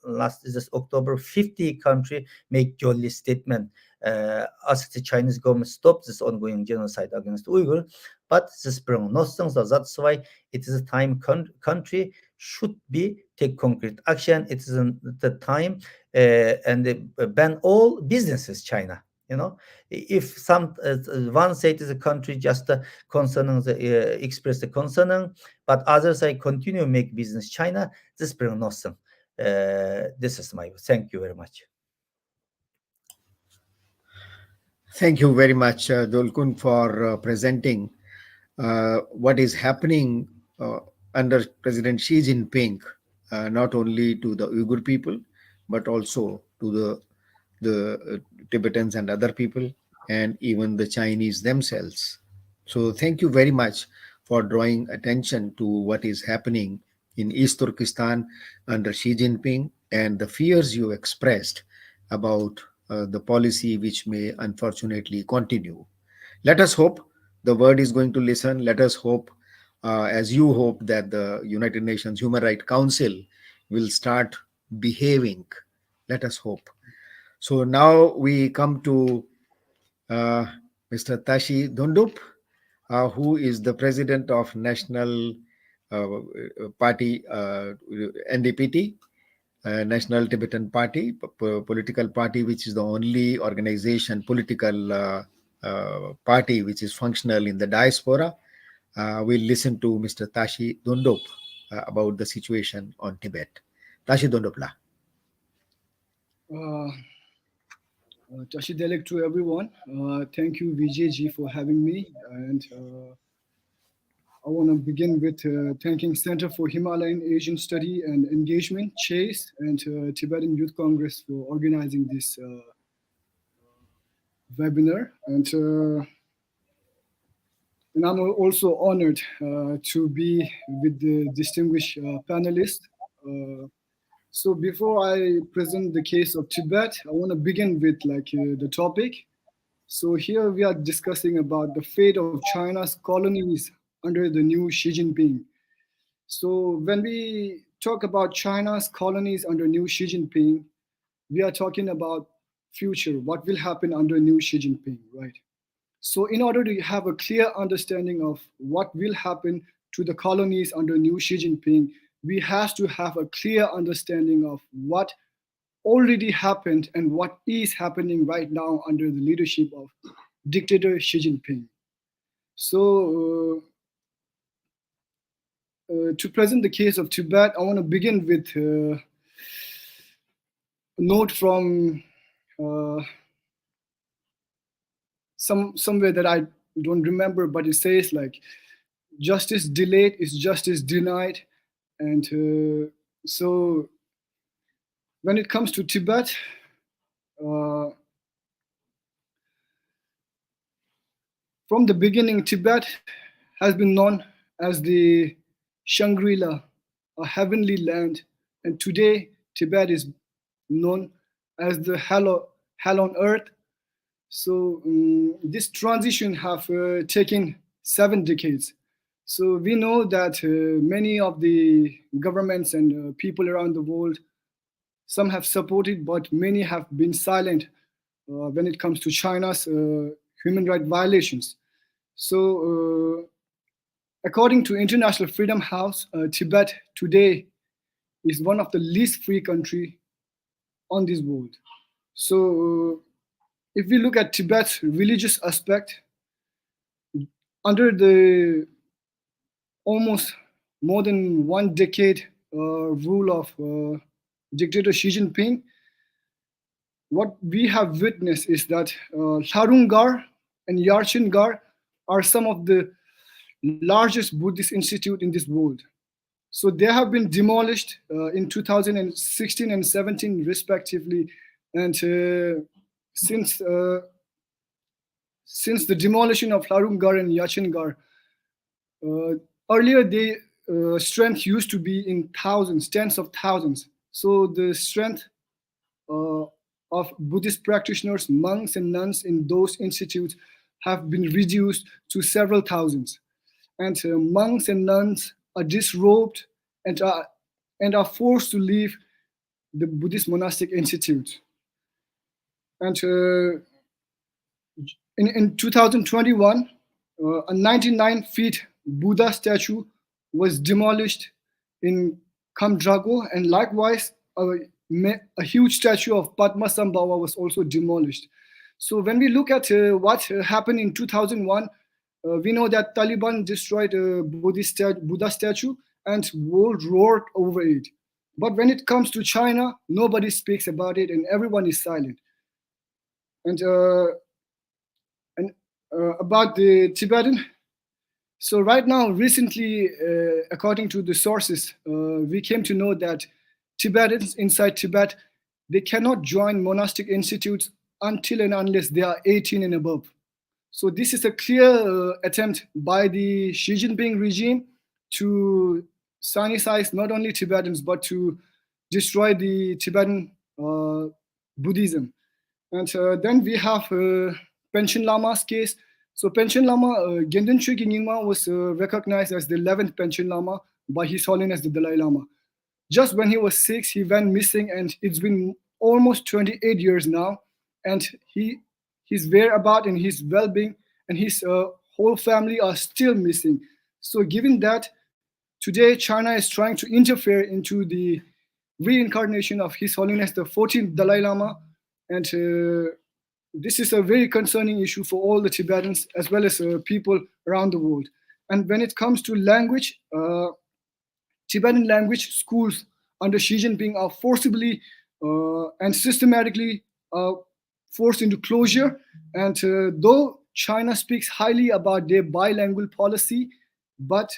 last is this October, 50 country make jointly statement, ask the Chinese government stop this ongoing genocide against Uyghur. But this bring nothing. So that's why it is a time country should be take concrete action. It is the time and ban all businesses China. If some one side is a country just concerning the express the concerning, but other side continue make business China, this bring nothing. This is my thank you very much. Thank you very much, Dolkun, for presenting what is happening under President Xi Jinping, not only to the Uyghur people, but also to the Tibetans and other people, and even the Chinese themselves. So thank you very much for drawing attention to what is happening in East Turkestan under Xi Jinping and the fears you expressed about the policy which may unfortunately continue. Let us hope the world is going to listen. Let us hope, as you hope, that the United Nations Human Rights Council will start behaving. Let us hope. So now we come to uh, Mr. Tashi Dundup, who is the president of National Party, NDPT, National Tibetan Party, political party, which is the only organization, political party which is functional in the diaspora. We'll listen to Mr. Tashi Dundup about the situation on Tibet. Tashi Dundupla. Uh, Tashi Delek to everyone. Thank you, VJG, for having me. And I want to begin with thanking Center for Himalayan Asian Study and Engagement, CHASE, and Tibetan Youth Congress for organizing this webinar. And I'm also honored to be with the distinguished panelists. So before I present the case of Tibet, I want to begin with the topic. So here we are discussing about the fate of China's colonies under the new Xi Jinping. So when we talk about China's colonies under new Xi Jinping, we are talking about future, what will happen under new Xi Jinping, right? So in order to have a clear understanding of what will happen to the colonies under new Xi Jinping, we have to have a clear understanding of what already happened and what is happening right now under the leadership of dictator Xi Jinping. So to present the case of Tibet, I want to begin with a note from somewhere that I don't remember, but it says like, justice delayed is justice denied. And so when it comes to Tibet, from the beginning, Tibet has been known as the Shangri-La, a heavenly land. And today, Tibet is known as the hell on earth. So this transition have taken 7 decades. So we know that many of the governments and people around the world, some have supported, but many have been silent when it comes to China's human rights violations. So according to International Freedom House, Tibet today is one of the least free country on this world. So if we look at Tibet's religious aspect, under the almost more than 1 decade rule of dictator Xi Jinping, what we have witnessed is that Tharungar and Yarchingar are some of the largest Buddhist institute in this world. So they have been demolished in 2016 and 17 respectively. And since the demolition of Tharungar and Yarchingar, earlier the strength used to be in thousands, tens of thousands. So the strength of Buddhist practitioners, monks and nuns in those institutes have been reduced to several thousands. And monks and nuns are disrobed and are forced to leave the Buddhist monastic institute. And in 2021, a 99 feet Buddha statue was demolished in Kamdrago, and likewise a huge statue of Padmasambhava was also demolished. So when we look at what happened in 2001, we know that Taliban destroyed a Buddha statue and world roared over it. But when it comes to China, nobody speaks about it and everyone is silent. And about the Tibetan, so right now, recently, according to the sources, we came to know that Tibetans inside Tibet, they cannot join monastic institutes until and unless they are 18 and above. So this is a clear attempt by the Xi Jinping regime to Sinicize not only Tibetans, but to destroy the Tibetan Buddhism. And then we have Panchen Lama's case. So Panchen Lama, Gendun Chökyi Nyingma was recognized as the 11th Panchen Lama by His Holiness the Dalai Lama. Just when he was 6, he went missing, and it's been almost 28 years now. And his whereabouts and his well-being and his whole family are still missing. So given that, today China is trying to interfere into the reincarnation of His Holiness the 14th Dalai Lama, and this is a very concerning issue for all the Tibetans as well as people around the world. And when it comes to language, Tibetan language schools under Xi Jinping are forcibly and systematically forced into closure. And though China speaks highly about their bilingual policy, but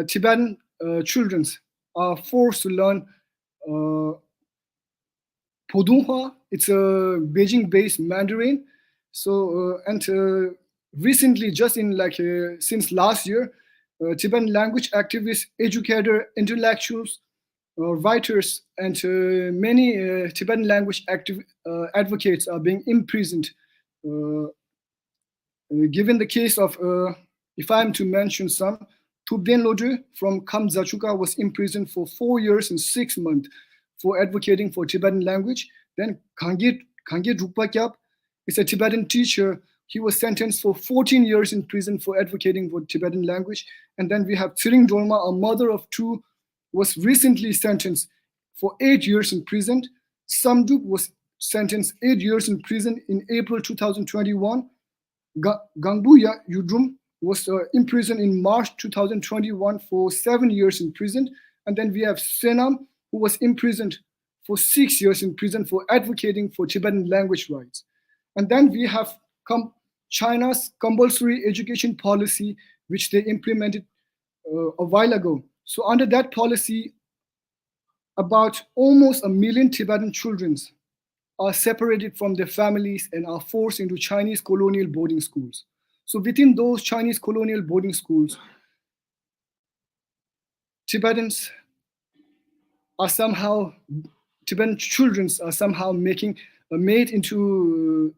Tibetan children are forced to learn Podunhua. It's a Beijing-based Mandarin. So recently, just in since last year, Tibetan language activists, educators, intellectuals, writers, and many Tibetan language advocates are being imprisoned. Given the case of, if I'm to mention some, Thubden Lodre from Kamzachuka was imprisoned for 4 years and 6 months for advocating for Tibetan language. Then Kangye Drukpakyap is a Tibetan teacher. He was sentenced for 14 years in prison for advocating for Tibetan language. And then we have Tsiring Dolma, a mother of 2, was recently sentenced for 8 years in prison. Samdup was sentenced 8 years in prison in April 2021. Gangbuya Yudrum was imprisoned in March 2021 for 7 years in prison. And then we have Senam, who was imprisoned for 6 years in prison for advocating for Tibetan language rights. And then we have China's compulsory education policy, which they implemented a while ago. So under that policy, about almost 1 million Tibetan children are separated from their families and are forced into Chinese colonial boarding schools. So within those Chinese colonial boarding schools, Tibetan children are somehow made into,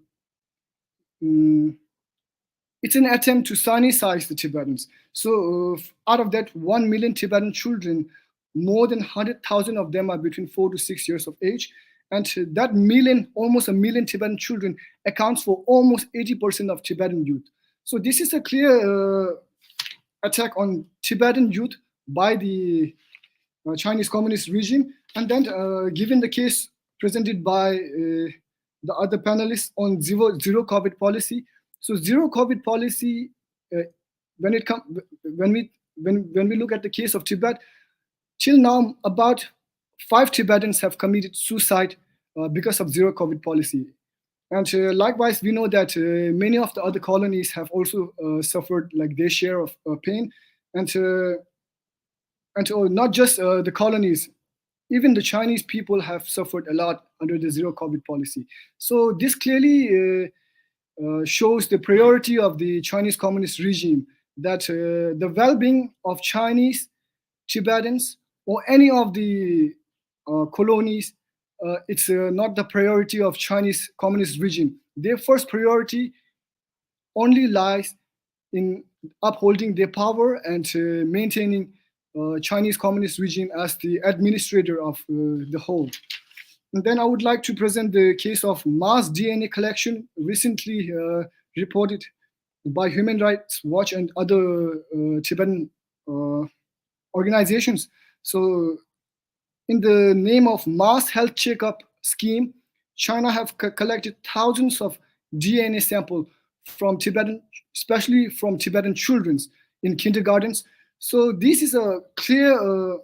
it's an attempt to Sinicize the Tibetans. So out of that 1 million Tibetan children, more than 100,000 of them are between 4 to 6 years of age. And that almost 1 million Tibetan children accounts for almost 80% of Tibetan youth. So this is a clear attack on Tibetan youth by the Chinese Communist regime. And then given the case presented by the other panelists on zero COVID policy. So zero COVID policy, when we look at the case of Tibet, till now about 5 Tibetans have committed suicide because of zero COVID policy. And likewise, we know that many of the other colonies have also suffered their share of pain. And not just the colonies, even the Chinese people have suffered a lot under the zero COVID policy. So this clearly shows the priority of the Chinese Communist regime, that the well-being of Chinese, Tibetans, or any of the colonies, it's not the priority of Chinese Communist regime. Their first priority only lies in upholding their power and maintaining Chinese Communist regime as the administrator of the whole. And then I would like to present the case of mass DNA collection recently reported by Human Rights Watch and other Tibetan organizations. So in the name of mass health checkup scheme, China have collected thousands of DNA samples from Tibetan, especially from Tibetan children in kindergartens. So this is a clear,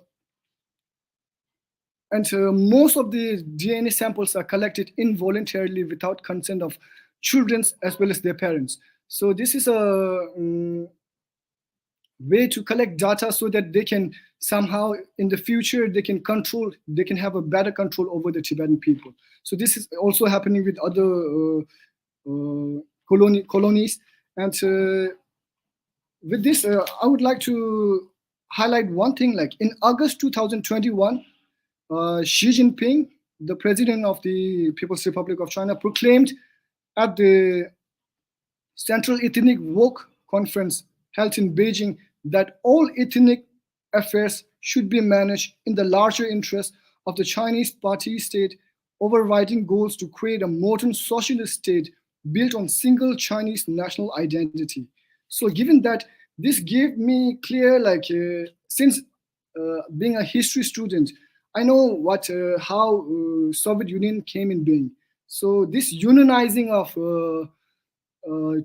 and most of the DNA samples are collected involuntarily without consent of children as well as their parents. So this is a way to collect data so that they can somehow in the future they can have a better control over the Tibetan people. So this is also happening with other colonies. And with this, I would like to highlight one thing. Like in August 2021, Xi Jinping, the president of the People's Republic of China, proclaimed at the Central Ethnic Work Conference held in Beijing that all ethnic affairs should be managed in the larger interest of the Chinese party state, overriding goals to create a modern socialist state built on single Chinese national identity. So, given that, this gave me clear, like, since being a history student, I know what how Soviet Union came in being. So this unionizing of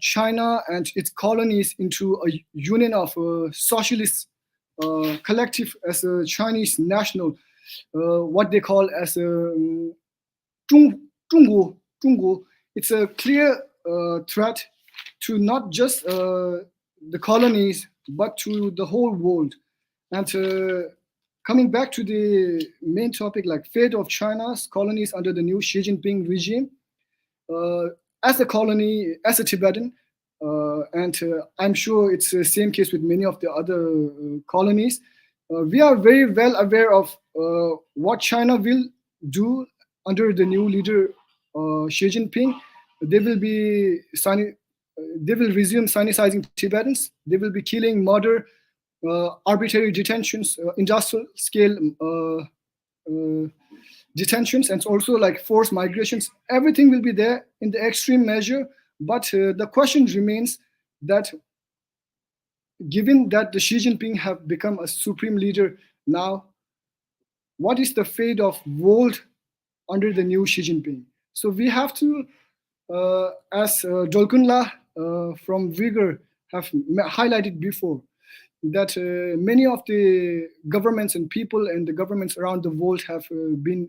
China and its colonies into a union of socialist collective as a Chinese national, what they call as a 中国, it's a clear threat to not just the colonies, but to the whole world. And coming back to the main topic, like fate of China's colonies under the new Xi Jinping regime, as a colony, as a Tibetan, and I'm sure it's the same case with many of the other colonies, we are very well aware of what China will do under the new leader Xi Jinping. They will be they will resume sinicizing Tibetans. They will be killing, murder, arbitrary detentions, industrial scale detentions, and also like forced migrations. Everything will be there in the extreme measure. But the question remains that given that the Xi Jinping have become a supreme leader now, what is the fate of world under the new Xi Jinping? So we have to, as Dolkunla from Uyghur have highlighted before, that many of the governments and people and the governments around the world have been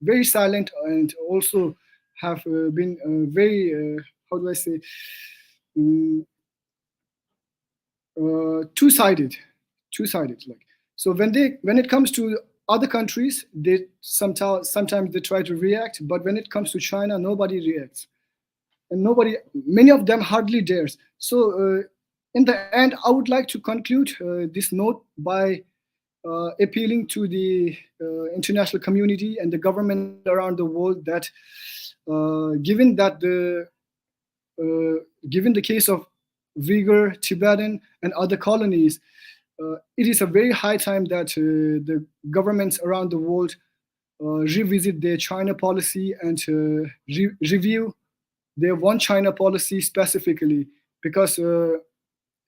very silent and also have been very, how do I say, two-sided. Like, so when it comes to other countries, they sometimes they try to react, but when it comes to China, nobody reacts, and many of them hardly dares. So in the end, I would like to conclude this note by appealing to the international community and the government around the world that given the case of Uyghur, Tibetan, and other colonies, it is a very high time that the governments around the world revisit their China policy and review their one China policy specifically, because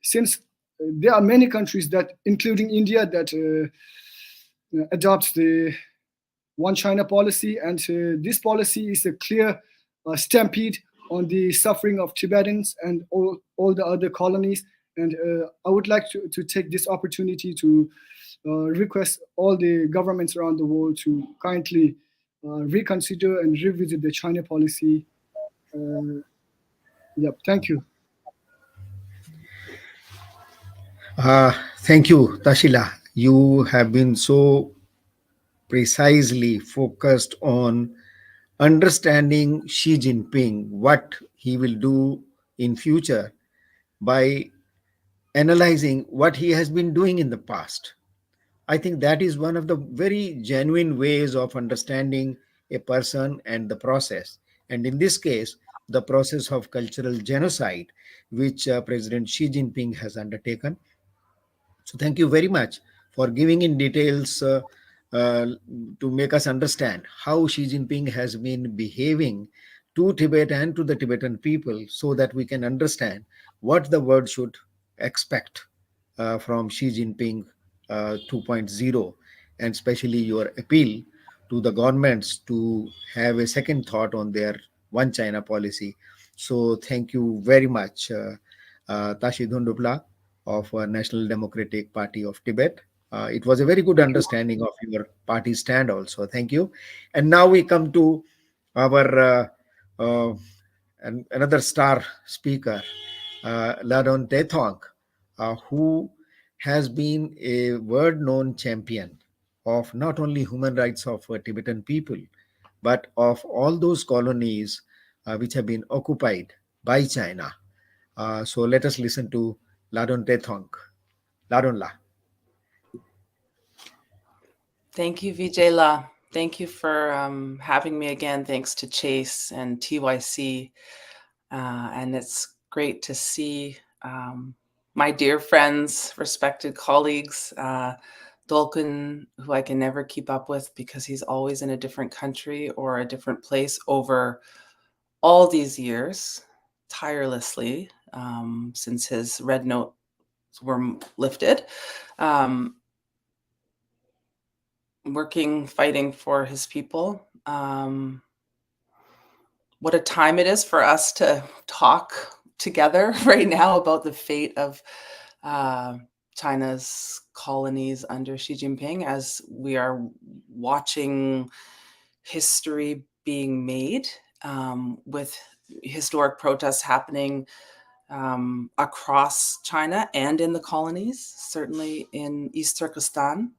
since there are many countries that, including India, that adopts the one China policy, and this policy is a clear stampede on the suffering of Tibetans and all the other colonies. And I would like to take this opportunity to request all the governments around the world to kindly reconsider and revisit the China policy. Thank you. Thank you, Tashila. You have been so precisely focused on understanding Xi Jinping, what he will do in future by analyzing what he has been doing in the past. I think that is one of the very genuine ways of understanding a person and the process. And in this case, the process of cultural genocide, which President Xi Jinping has undertaken. So thank you very much for giving in details uh, to make us understand how Xi Jinping has been behaving to Tibet and to the Tibetan people, so that we can understand what the world should expect from Xi Jinping 2.0, and especially your appeal to the governments to have a second thought on their one China policy. So thank you very much, Tashi Dhundupla of National Democratic Party of Tibet. It was a very good understanding of your party stand also. Thank you. And now we come to our another star speaker, Ladon Tethong, who has been a world-known champion of not only human rights of Tibetan people, but of all those colonies which have been occupied by China. So let us listen to Ladon Tethong. Ladon La. Thank you, Vijay La. Thank you for having me again. Thanks to Chase and TYC. And it's great to see my dear friends, respected colleagues, Dolkin, who I can never keep up with because he's always in a different country or a different place over all these years, tirelessly, since his red notes were lifted. Working, fighting for his people. What a time it is for us to talk together right now about the fate of China's colonies under Xi Jinping, as we are watching history being made, with historic protests happening across China and in the colonies, certainly in East Turkestan.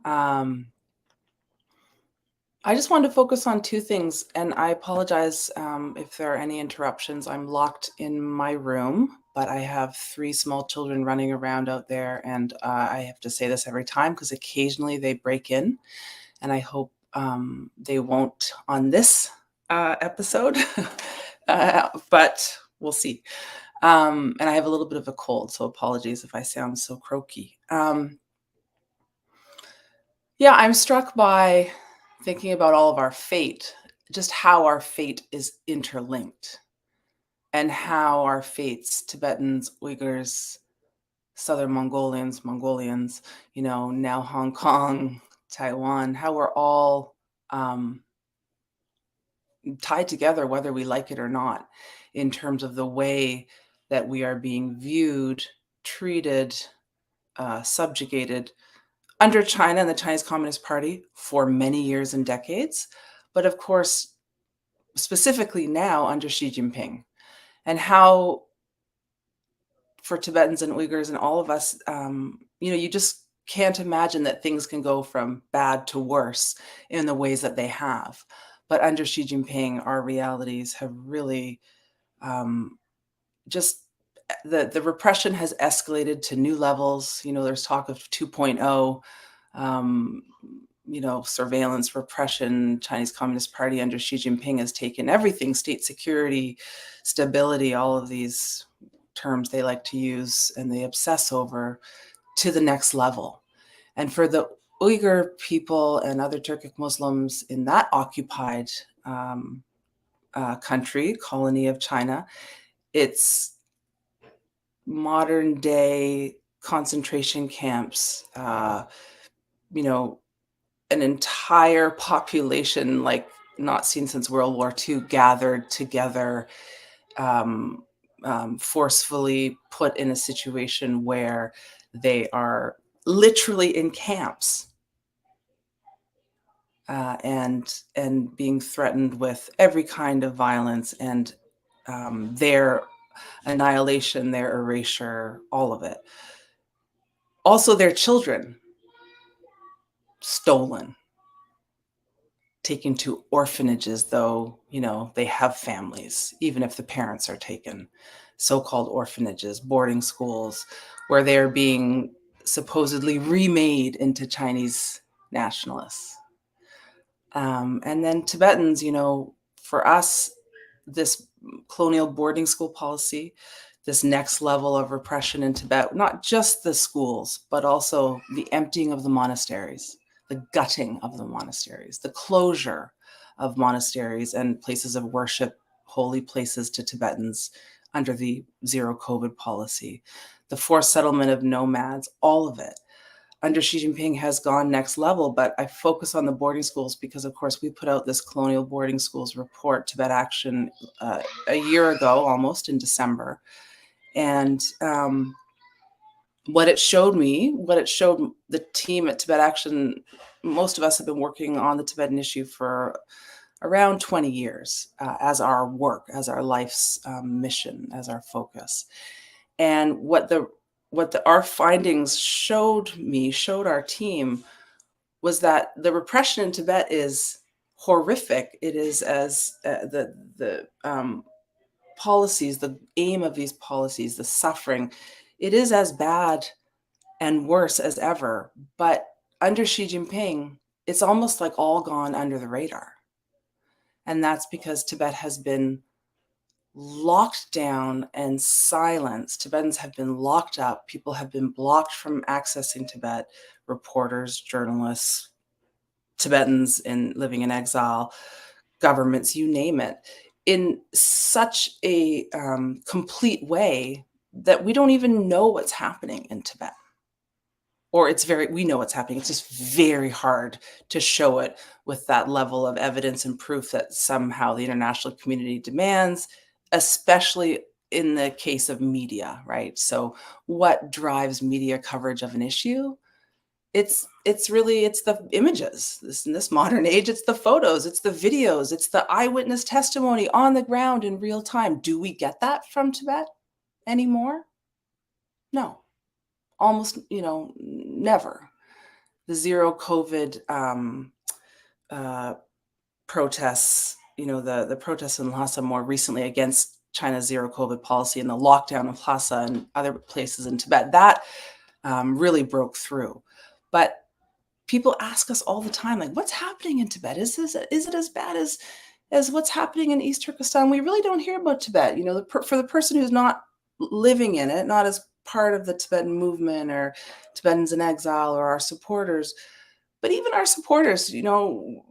I just wanted to focus on two things, and I apologize if there are any interruptions. I'm locked in my room, but I have 3 small children running around out there, and I have to say this every time because occasionally they break in, and I hope they won't on this episode, but we'll see. And I have a little bit of a cold, so apologies if I sound so croaky. Yeah, I'm struck by thinking about all of our fate, just how our fate is interlinked, and how our fates, Tibetans, Uyghurs, Southern Mongolians, now Hong Kong, Taiwan, how we're all tied together, whether we like it or not, in terms of the way that we are being viewed, treated, subjugated under China and the Chinese Communist Party for many years and decades, but of course, specifically now under Xi Jinping, and how for Tibetans and Uyghurs and all of us, you just can't imagine that things can go from bad to worse in the ways that they have. But under Xi Jinping, our realities have really just the repression has escalated to new levels. There's talk of 2.0. Surveillance, repression. Chinese Communist Party under Xi Jinping has taken everything, state security, stability, all of these terms they like to use and they obsess over, to the next level. And for the Uyghur people and other Turkic Muslims in that occupied country, colony of China, it's modern day concentration camps, an entire population like not seen since World War II gathered together, forcefully put in a situation where they are literally in camps, and being threatened with every kind of violence and their annihilation, their erasure, all of it. Also, their children stolen, taken to orphanages, though, they have families, even if the parents are taken, so-called orphanages, boarding schools, where they're being supposedly remade into Chinese nationalists. And then Tibetans, for us, this colonial boarding school policy, this next level of repression in Tibet, not just the schools, but also the emptying of the monasteries, the gutting of the monasteries, the closure of monasteries and places of worship, holy places to Tibetans under the zero COVID policy, the forced settlement of nomads, all of it under Xi Jinping has gone next level. But I focus on the boarding schools because, of course, we put out this colonial boarding schools report, Tibet Action, a year ago, almost in December. And what it showed the team at Tibet Action, most of us have been working on the Tibetan issue for around 20 years as our work, as our life's mission, as our focus. And what our findings showed our team was that the repression in Tibet is horrific it is as the policies, the aim of these policies, the suffering, it is as bad and worse as ever. But under Xi Jinping, it's almost like all gone under the radar. And that's because Tibet has been locked down and silenced. Tibetans have been locked up. People have been blocked from accessing Tibet, reporters, journalists, Tibetans living in exile, governments, you name it, in such a complete way that we don't even know what's happening in Tibet. Or we know what's happening. It's just very hard to show it with that level of evidence and proof that somehow the international community demands, especially in the case of media, right? So what drives media coverage of an issue? It's the images. In this modern age, it's the photos, it's the videos, it's the eyewitness testimony on the ground in real time. Do we get that from Tibet anymore? No. Almost, never. The zero COVID protests, the protests in Lhasa more recently against China's zero COVID policy and the lockdown of Lhasa and other places in Tibet, that really broke through. But people ask us all the time, like, what's happening in Tibet? Is it as bad as what's happening in East Turkestan? We really don't hear about Tibet. For the person who's not living in it, not as part of the Tibetan movement or Tibetans in exile or our supporters, but even our supporters,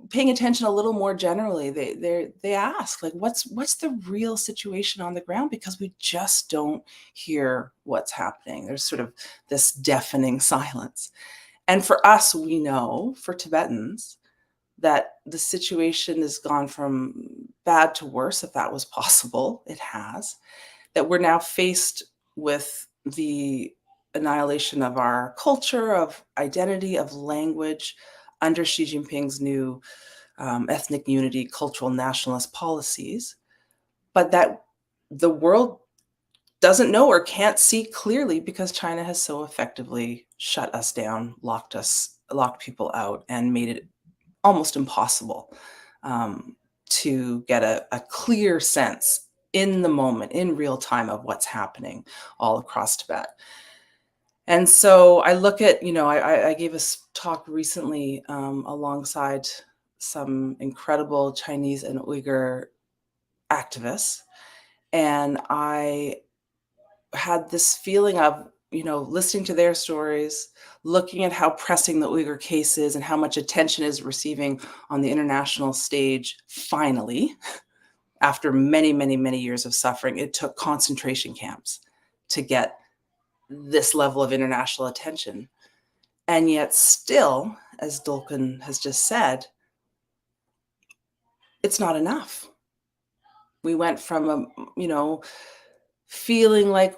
paying attention a little more generally, they ask, like, what's the real situation on the ground? Because we just don't hear what's happening. There's sort of this deafening silence. And for us, we know, for Tibetans, that the situation has gone from bad to worse, if that was possible. It has. That we're now faced with the annihilation of our culture, of identity, of language under Xi Jinping's new ethnic unity, cultural nationalist policies, but that the world doesn't know or can't see clearly because China has so effectively shut us down, locked people out, and made it almost impossible to get a clear sense in the moment, in real time, of what's happening all across Tibet. And so I look at, I gave a talk recently alongside some incredible Chinese and Uyghur activists. And I had this feeling of, listening to their stories, looking at how pressing the Uyghur case is and how much attention is receiving on the international stage, finally, after many, many, many years of suffering. It took concentration camps to get this level of international attention. And yet still, as Dulcan has just said, it's not enough. We went from, feeling like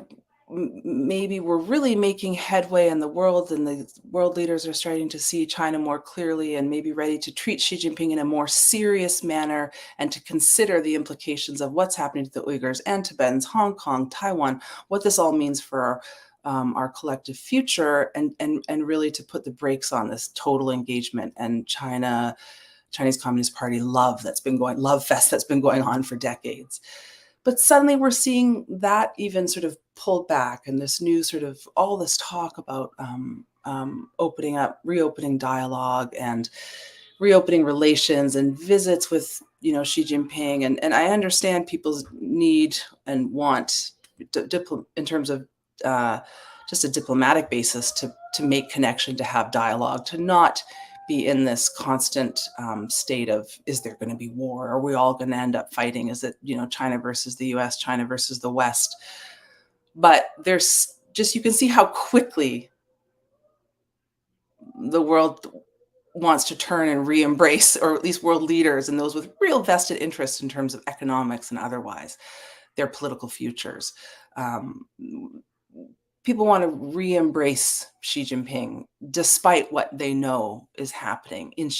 maybe we're really making headway in the world and the world leaders are starting to see China more clearly and maybe ready to treat Xi Jinping in a more serious manner and to consider the implications of what's happening to the Uyghurs and Tibetans, Hong Kong, Taiwan, what this all means for our collective future, and really to put the brakes on this total engagement and Chinese Communist Party love fest that's been going on for decades. But suddenly we're seeing that even sort of pulled back, and this new sort of all this talk about reopening dialogue and reopening relations and visits with Xi Jinping, and I understand people's need and want in terms of just a diplomatic basis to make connection, to have dialogue, to not be in this constant state of, is there going to be war? Are we all going to end up fighting? Is it, China versus the US, China versus the West? But there's just, you can see how quickly the world wants to turn and re-embrace, or at least world leaders and those with real vested interests in terms of economics and otherwise, their political futures. People want to re-embrace Xi Jinping, despite what they know is happening in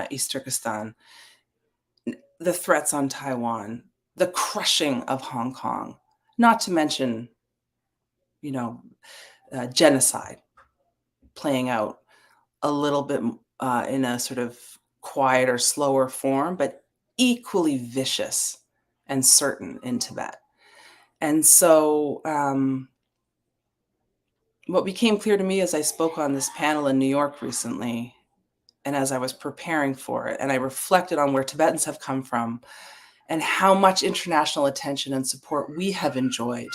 East Turkestan, the threats on Taiwan, the crushing of Hong Kong, not to mention, genocide playing out a little bit in a sort of quieter, slower form, but equally vicious and certain in Tibet. And so what became clear to me as I spoke on this panel in New York recently, and as I was preparing for it, and I reflected on where Tibetans have come from and how much international attention and support we have enjoyed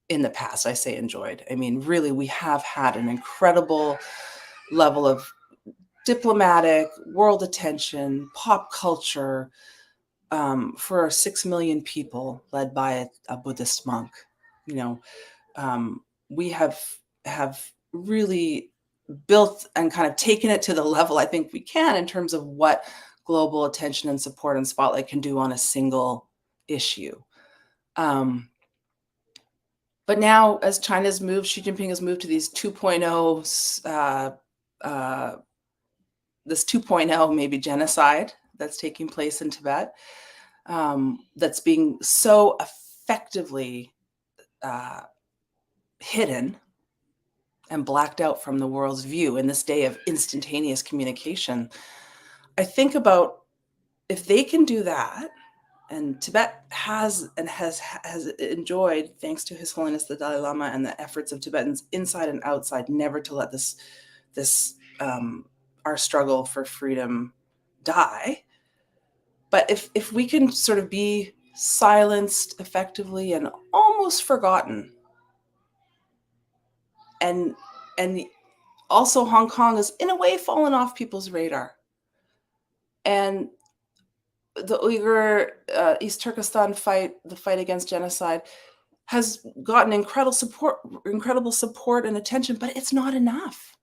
in the past. I say enjoyed. I mean, really, we have had an incredible level of diplomatic, world attention, pop culture for 6 million people led by a Buddhist monk. You know, we have really built and kind of taken it to the level I think we can in terms of what global attention and support and spotlight can do on a single issue. But now, as China's moved, Xi Jinping has moved to these 2.0, this 2.0 maybe genocide that's taking place in Tibet, that's being so effectively hidden and blacked out from the world's view in this day of instantaneous communication. I think about if they can do that, and Tibet has enjoyed, thanks to His Holiness the Dalai Lama and the efforts of Tibetans inside and outside, never to let our struggle for freedom die. But if we can sort of be silenced effectively and almost forgotten, and also Hong Kong is in a way fallen off people's radar, and the Uyghur East Turkestan the fight against genocide, has gotten incredible support and attention, but it's not enough.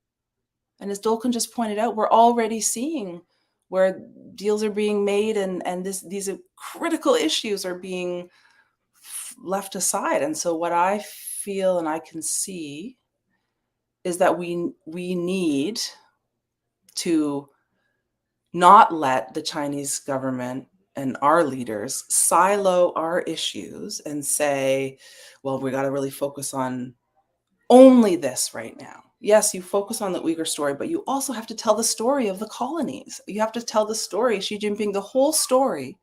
And as Dolkan just pointed out, we're already seeing where deals are being made and these critical issues are being left aside. And so what I feel and I can see is that we need to not let the Chinese government and our leaders silo our issues and say, well, we got to really focus on only this right now. Yes, you focus on the Uyghur story, but you also have to tell the story of the colonies. You have to tell the story, Xi Jinping, the whole story,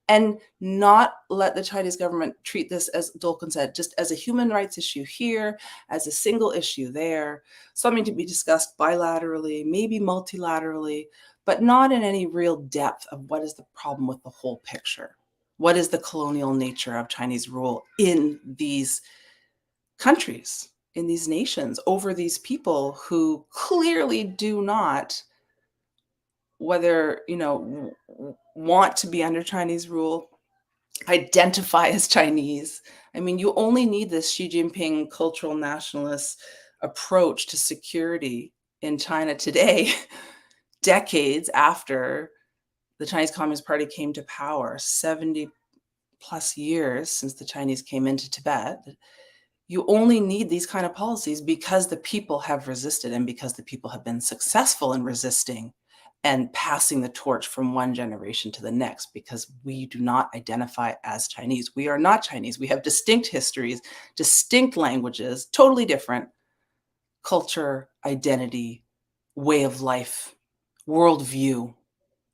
and not let the Chinese government treat this, as Dolkan said, just as a human rights issue here, as a single issue there, something to be discussed bilaterally, maybe multilaterally, but not in any real depth of what is the problem with the whole picture. What is the colonial nature of Chinese rule in these countries, in these nations, over these people who clearly do not, whether, want to be under Chinese rule, identify as Chinese. I mean, you only need this Xi Jinping cultural nationalist approach to security in China today, decades after the Chinese Communist Party came to power, 70 plus years since the Chinese came into Tibet. You only need these kind of policies because the people have resisted and because the people have been successful in resisting and passing the torch from one generation to the next, because we do not identify as Chinese. We are not Chinese. We have distinct histories, distinct languages, totally different culture, identity, way of life, worldview.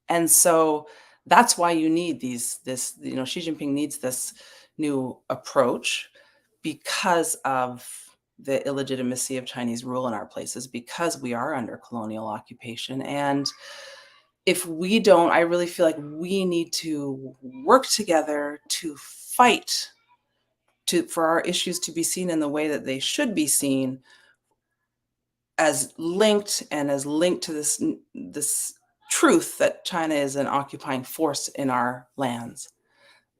And so that's why you need Xi Jinping needs this new approach, because of the illegitimacy of Chinese rule in our places, because we are under colonial occupation. And if we don't, I really feel like we need to work together to fight for our issues to be seen in the way that they should be seen, as linked to this truth that China is an occupying force in our lands.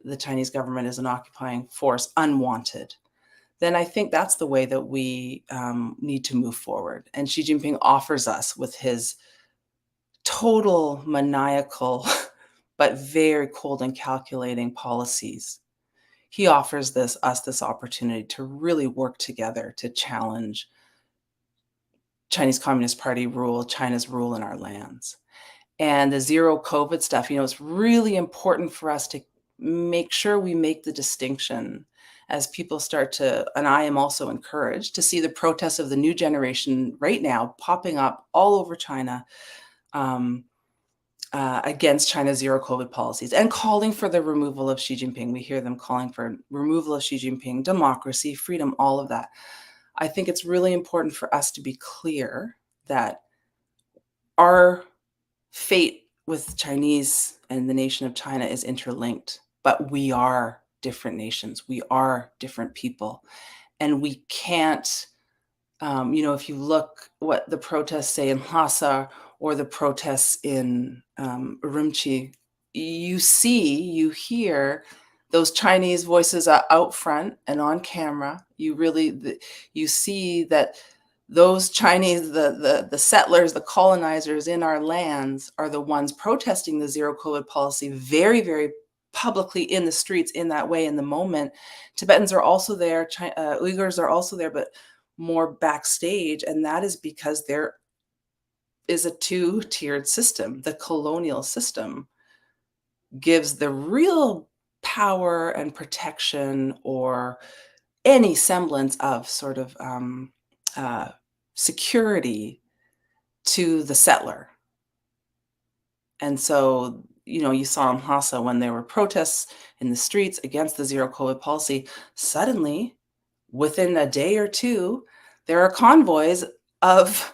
The Chinese government is an occupying force, unwanted. Then I think that's the way that we need to move forward. And Xi Jinping offers us, with his total maniacal, but very cold and calculating policies, he offers us this opportunity to really work together to challenge Chinese Communist Party rule, China's rule in our lands. And the zero COVID stuff, it's really important for us to make sure we make the distinction as people start to, and I am also encouraged to see the protests of the new generation right now popping up all over China, against China's zero COVID policies and calling for the removal of Xi Jinping. We hear them calling for removal of Xi Jinping, democracy, freedom, all of that. I think it's really important for us to be clear that our fate with Chinese and the nation of China is interlinked, but we are different nations. We are different people. And we can't, if you look what the protests say in Lhasa or the protests in Urumqi, you hear those Chinese voices are out front and on camera. You see that those Chinese, the settlers, the colonizers in our lands are the ones protesting the zero COVID policy very, very publicly in the streets in that way in the moment. Tibetans are also there, Uyghurs are also there, but more backstage. And that is because there is a two-tiered system. The colonial system gives the real power and protection or any semblance of sort of security to the settler. And so, you saw in Lhasa when there were protests in the streets against the zero COVID policy, suddenly, within a day or two, there are convoys of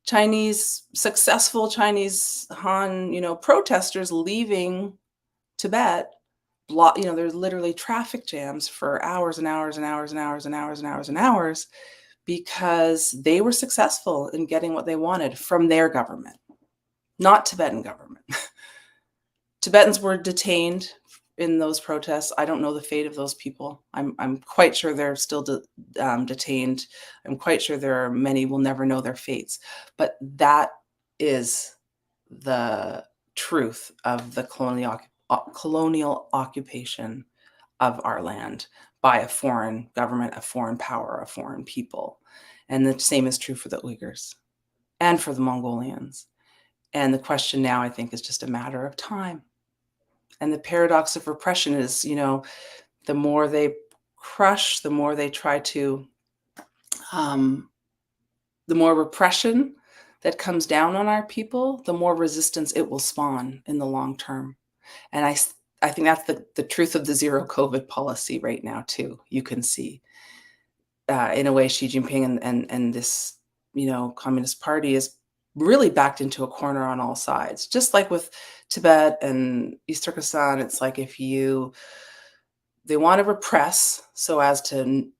successful Chinese Han, protesters leaving Tibet. There's literally traffic jams for hours and hours and hours and hours and hours and hours and hours because they were successful in getting what they wanted from their government, not Tibetan government. Tibetans were detained in those protests. I don't know the fate of those people. I'm quite sure they're still detained. I'm quite sure there are many we'll never know their fates. But that is the truth of the colonial occupation of our land by a foreign government, a foreign power, a foreign people. And the same is true for the Uyghurs and for the Mongolians. And the question now, I think, is just a matter of time. And the paradox of repression is, the more they crush, the more they try to, the more repression that comes down on our people, the more resistance it will spawn in the long term. And I think that's the truth of the zero COVID policy right now, too. You can see, in a way, Xi Jinping and this, Communist Party is really backed into a corner on all sides. Just like with Tibet and East Turkestan, it's like they want to repress so as to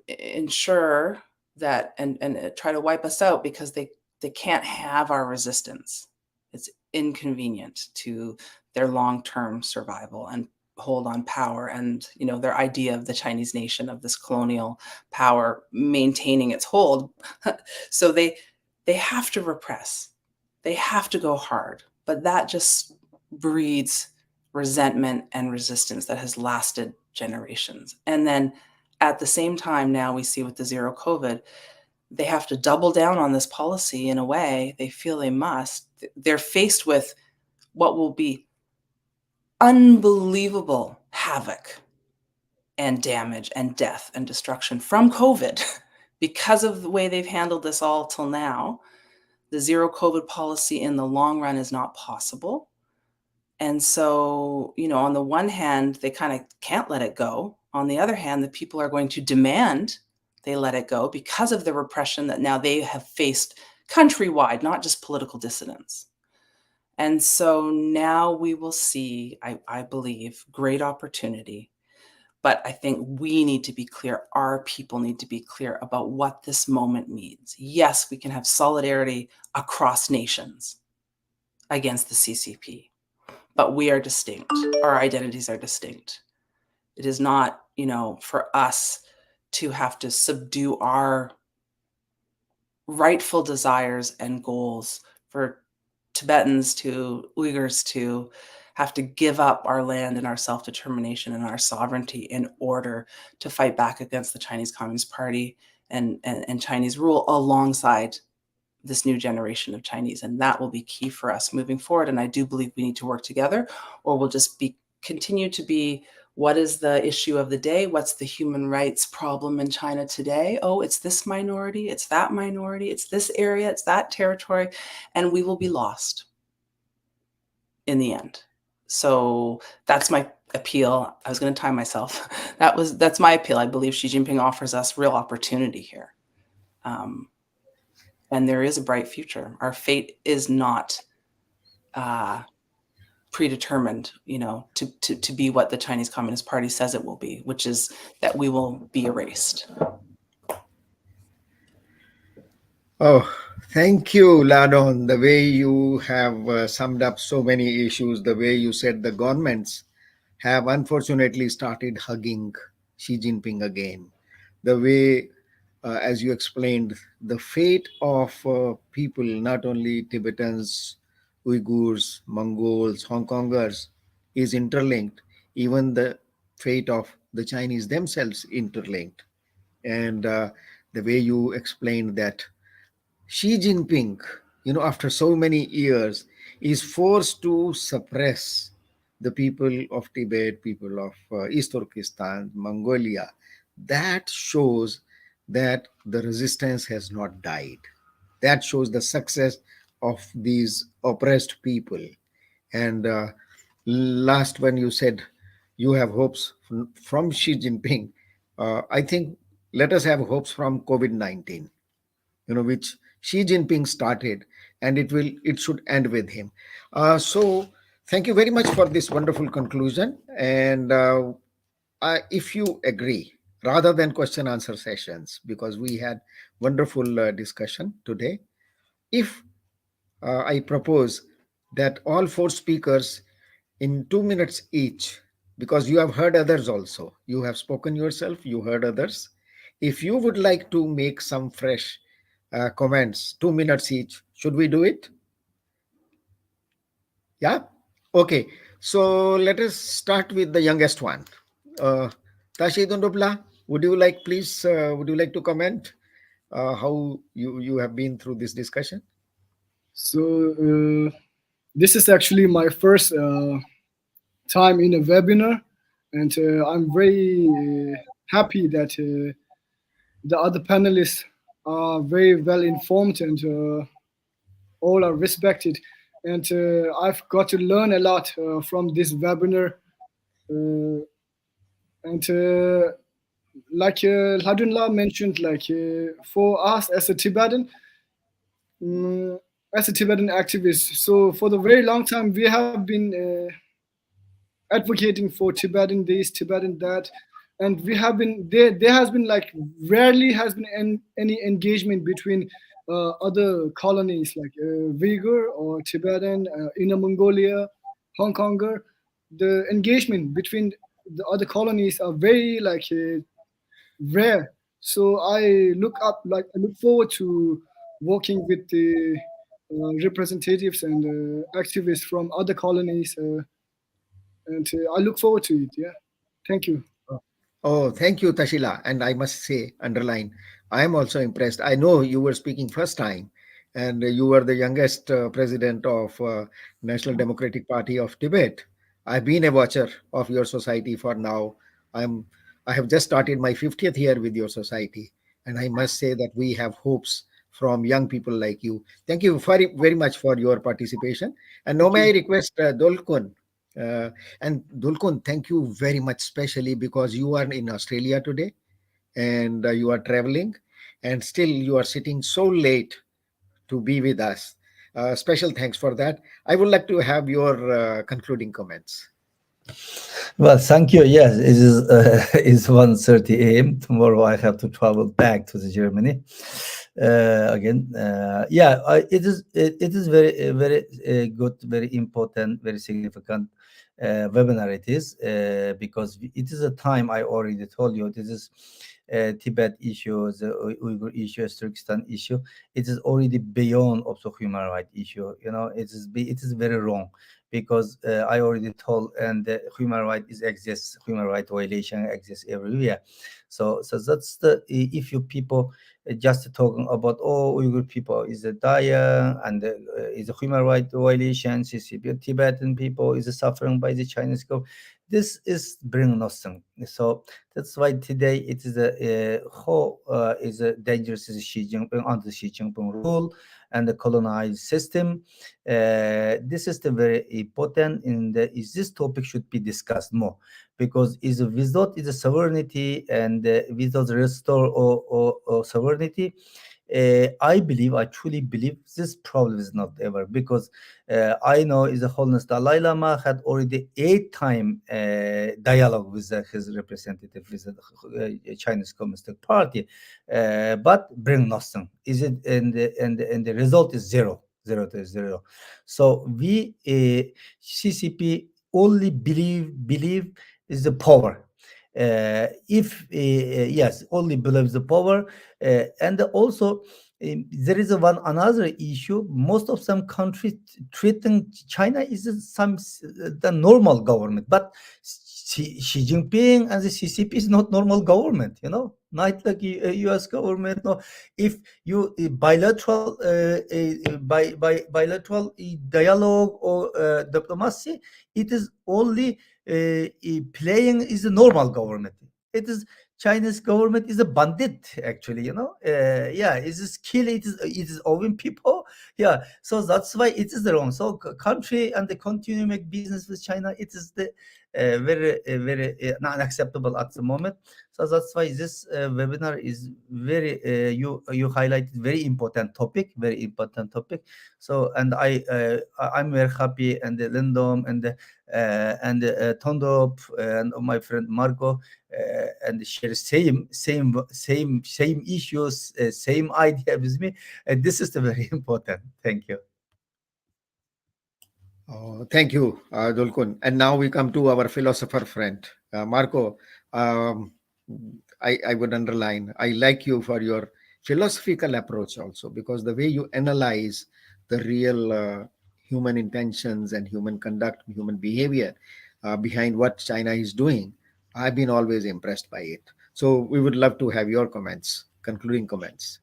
ensure that and try to wipe us out because they can't have our resistance. It's inconvenient to their long-term survival and hold on power and, their idea of the Chinese nation, of this colonial power maintaining its hold. So they have to repress. They have to go hard. But that just breeds resentment and resistance that has lasted generations. And then at the same time, now we see with the zero COVID, they have to double down on this policy in a way. They feel they must. They're faced with what will be unbelievable havoc and damage and death and destruction from COVID because of the way they've handled this all till now. The zero COVID policy in the long run is not possible. And so, on the one hand, they kind of can't let it go. On the other hand, the people are going to demand they let it go because of the repression that now they have faced countrywide, not just political dissidents. And so now we will see, I believe, great opportunity. But I think we need to be clear, our people need to be clear about what this moment means. Yes, we can have solidarity across nations against the CCP, but we are distinct. Our identities are distinct. It is not, for us to have to subdue our rightful desires and goals for Tibetans to Uyghurs to have to give up our land and our self-determination and our sovereignty in order to fight back against the Chinese Communist Party and Chinese rule alongside this new generation of Chinese. And that will be key for us moving forward. And I do believe we need to work together, or we'll just continue to be, what is the issue of the day? What's the human rights problem in China today? Oh, it's this minority, it's that minority, it's this area, it's that territory, and we will be lost. in the end. So that's my appeal. I was going to time myself. That's my appeal. I believe Xi Jinping offers us real opportunity here. And there is a bright future. Our fate is not predetermined, to be what the Chinese Communist Party says it will be, which is that we will be erased. Oh, thank you, Ladon. The way you have summed up so many issues, the way you said the governments have unfortunately started hugging Xi Jinping again. The way, as you explained, the fate of people, not only Tibetans, Uyghurs, Mongols, Hong Kongers, is interlinked. Even the fate of the Chinese themselves interlinked. And the way you explained that Xi Jinping, after so many years, is forced to suppress the people of Tibet, people of East Turkestan, Mongolia. That shows that the resistance has not died. That shows the success of these oppressed people. And last, when you said you have hopes from Xi Jinping, I think let us have hopes from COVID-19, which Xi Jinping started, and it should end with him. So thank you very much for this wonderful conclusion. And if you agree, rather than question answer sessions, because we had wonderful discussion today, if I propose that all four speakers in 2 minutes each, because you have heard others also, you have spoken yourself, you heard others. If you would like to make some fresh comments, 2 minutes each, should we do it? Yeah. Okay. So let us start with the youngest one. Uh, Tashi Dundubla, would you like to comment how you have been through this discussion? So this is actually my first time in a webinar, and I'm very happy that the other panelists are very well informed and all are respected. And I've got to learn a lot from this webinar. And like Ladunla mentioned, like for us as a Tibetan activist, so for the very long time we have been advocating for Tibetan this, Tibetan that, and we have been there. There has been like rarely has been any engagement between other colonies like Uyghur or Tibetan, Inner Mongolia, Hong Konger. The engagement between the other colonies are very like rare. So I look forward to working with the representatives and activists from other colonies. And I look forward to it. Yeah, thank you. Oh, thank you, Tashila. And I must say, underline, I am also impressed. I know you were speaking first time, and you were the youngest president of National Democratic Party of Tibet. I've been a watcher of your society for now. I'm I have just started my 50th year with your society, and I must say that we have hopes from young people like you. Thank you very, very much for your participation. And now Thank may I you. request Dolkun. Uh, and Dulkun, thank you very much, especially because you are in Australia today and you are traveling, and still you are sitting so late to be with us. Special thanks for that. I would like to have your concluding comments. Well, thank you. Yes, it is it's 1:30 a.m. Tomorrow I have to travel back to the Germany again. Yeah, it is very very good, very important, very significant webinar. It is because it is a time I already told you. This is Tibet issue, the Uyghur issue, Turkestan issue. It is already beyond also human right issue. It is very wrong because I already told, and the human right is exists, human right violation exists everywhere. So that's the if you people just talking about Uyghur people is a dire and is a human right violation, Tibetan people is suffering by the Chinese government. This is bring nothing. So that's why today it is a whole is a dangerous Xi Jinping under Xi Jinping rule. and the colonized system. This system very important in the is this topic should be discussed more, because is without is a sovereignty and without restore or sovereignty, I believe, I truly believe this problem is not ever, because I know His Holiness Dalai Lama had already 8 time dialogue with his representative with the Chinese Communist Party, but bring nothing. Is it and the result is zero, zero to zero. So we CCP only believe is the power. If yes, only believes the power, and also there is a one another issue. Most of some countries treating China is the normal government, but Xi Jinping and the CCP is not normal government. Not like U.S. government. No, if you bilateral dialogue or diplomacy, it is only playing is a normal government. It is Chinese government is a bandit, actually. Yeah, it is kill. It is own people. Yeah, so that's why it is wrong. So country and the continue to make business with China. It is the very not acceptable at the moment. So that's why this webinar is very you highlighted very important topic, very important topic. So and I'm very happy, and Lindom and Tondop and my friend Marco and share same issues, same idea with me. This is the very important. Thank you. Thank you, Dulkun. And now we come to our philosopher friend, Marco. Um, I would underline, I like you for your philosophical approach also, because the way you analyze the real human intentions and human conduct, human behavior behind what China is doing, I've been always impressed by it. So we would love to have your comments, concluding comments.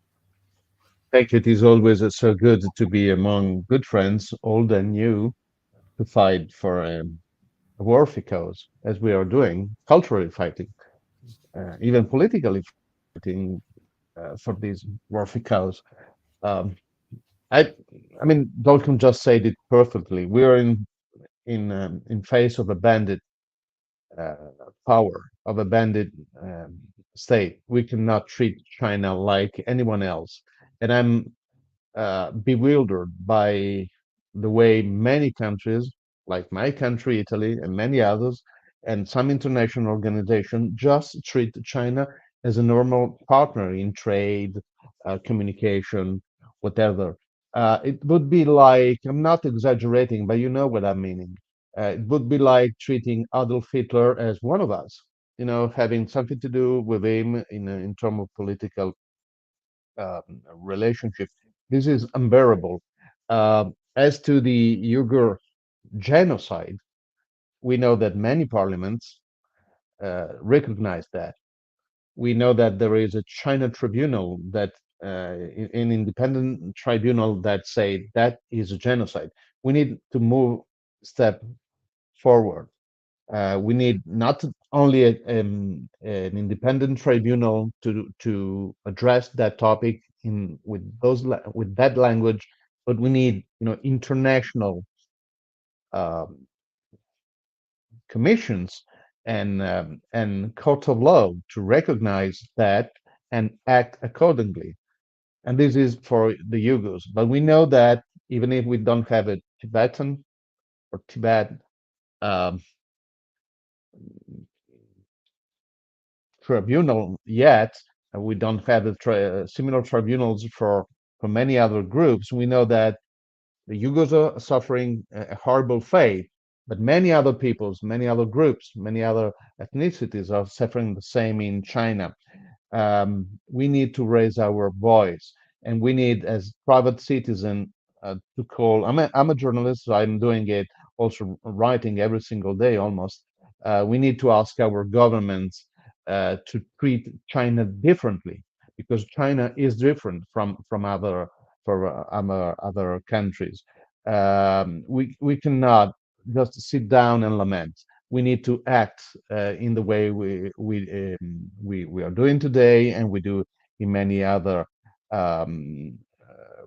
Thank you. It is always so good to be among good friends, old and new, to fight for a worthy cause, as we are doing, culturally fighting, even politically fighting for this worthy cause. Um, I, I mean, Dolcom just said it perfectly. We are in face of a bandit uh, power, of a bandit state. We cannot treat China like anyone else, and I'm bewildered by the way many countries, like my country, Italy, and many others, and some international organizations just treat China as a normal partner in trade, communication, whatever. It would be like, I'm not exaggerating, but you know what I'm meaning. It would be like treating Adolf Hitler as one of us, having something to do with him in terms of political relationship. This is unbearable. As to the Uyghur genocide, we know that many parliaments recognize that. We know that there is a China tribunal an independent tribunal that say that is a genocide. We need to move step forward. We need not only an independent tribunal to address that topic with that language, but we need international um, commissions and court of law to recognize that and act accordingly. And this is for the Uyghurs. But we know that even if we don't have a Tibetan or Tibet um, tribunal yet, we don't have similar tribunals for many other groups. We know that the Uyghurs are suffering a horrible fate, but many other peoples, many other groups, many other ethnicities are suffering the same in China. We need to raise our voice, and we need, as private citizen, to call. I'm a journalist, so I'm doing it, also writing every single day almost. We need to ask our governments to treat China differently, because China is different from other countries. We cannot just sit down and lament. We need to act in the way we are doing today, and we do in many other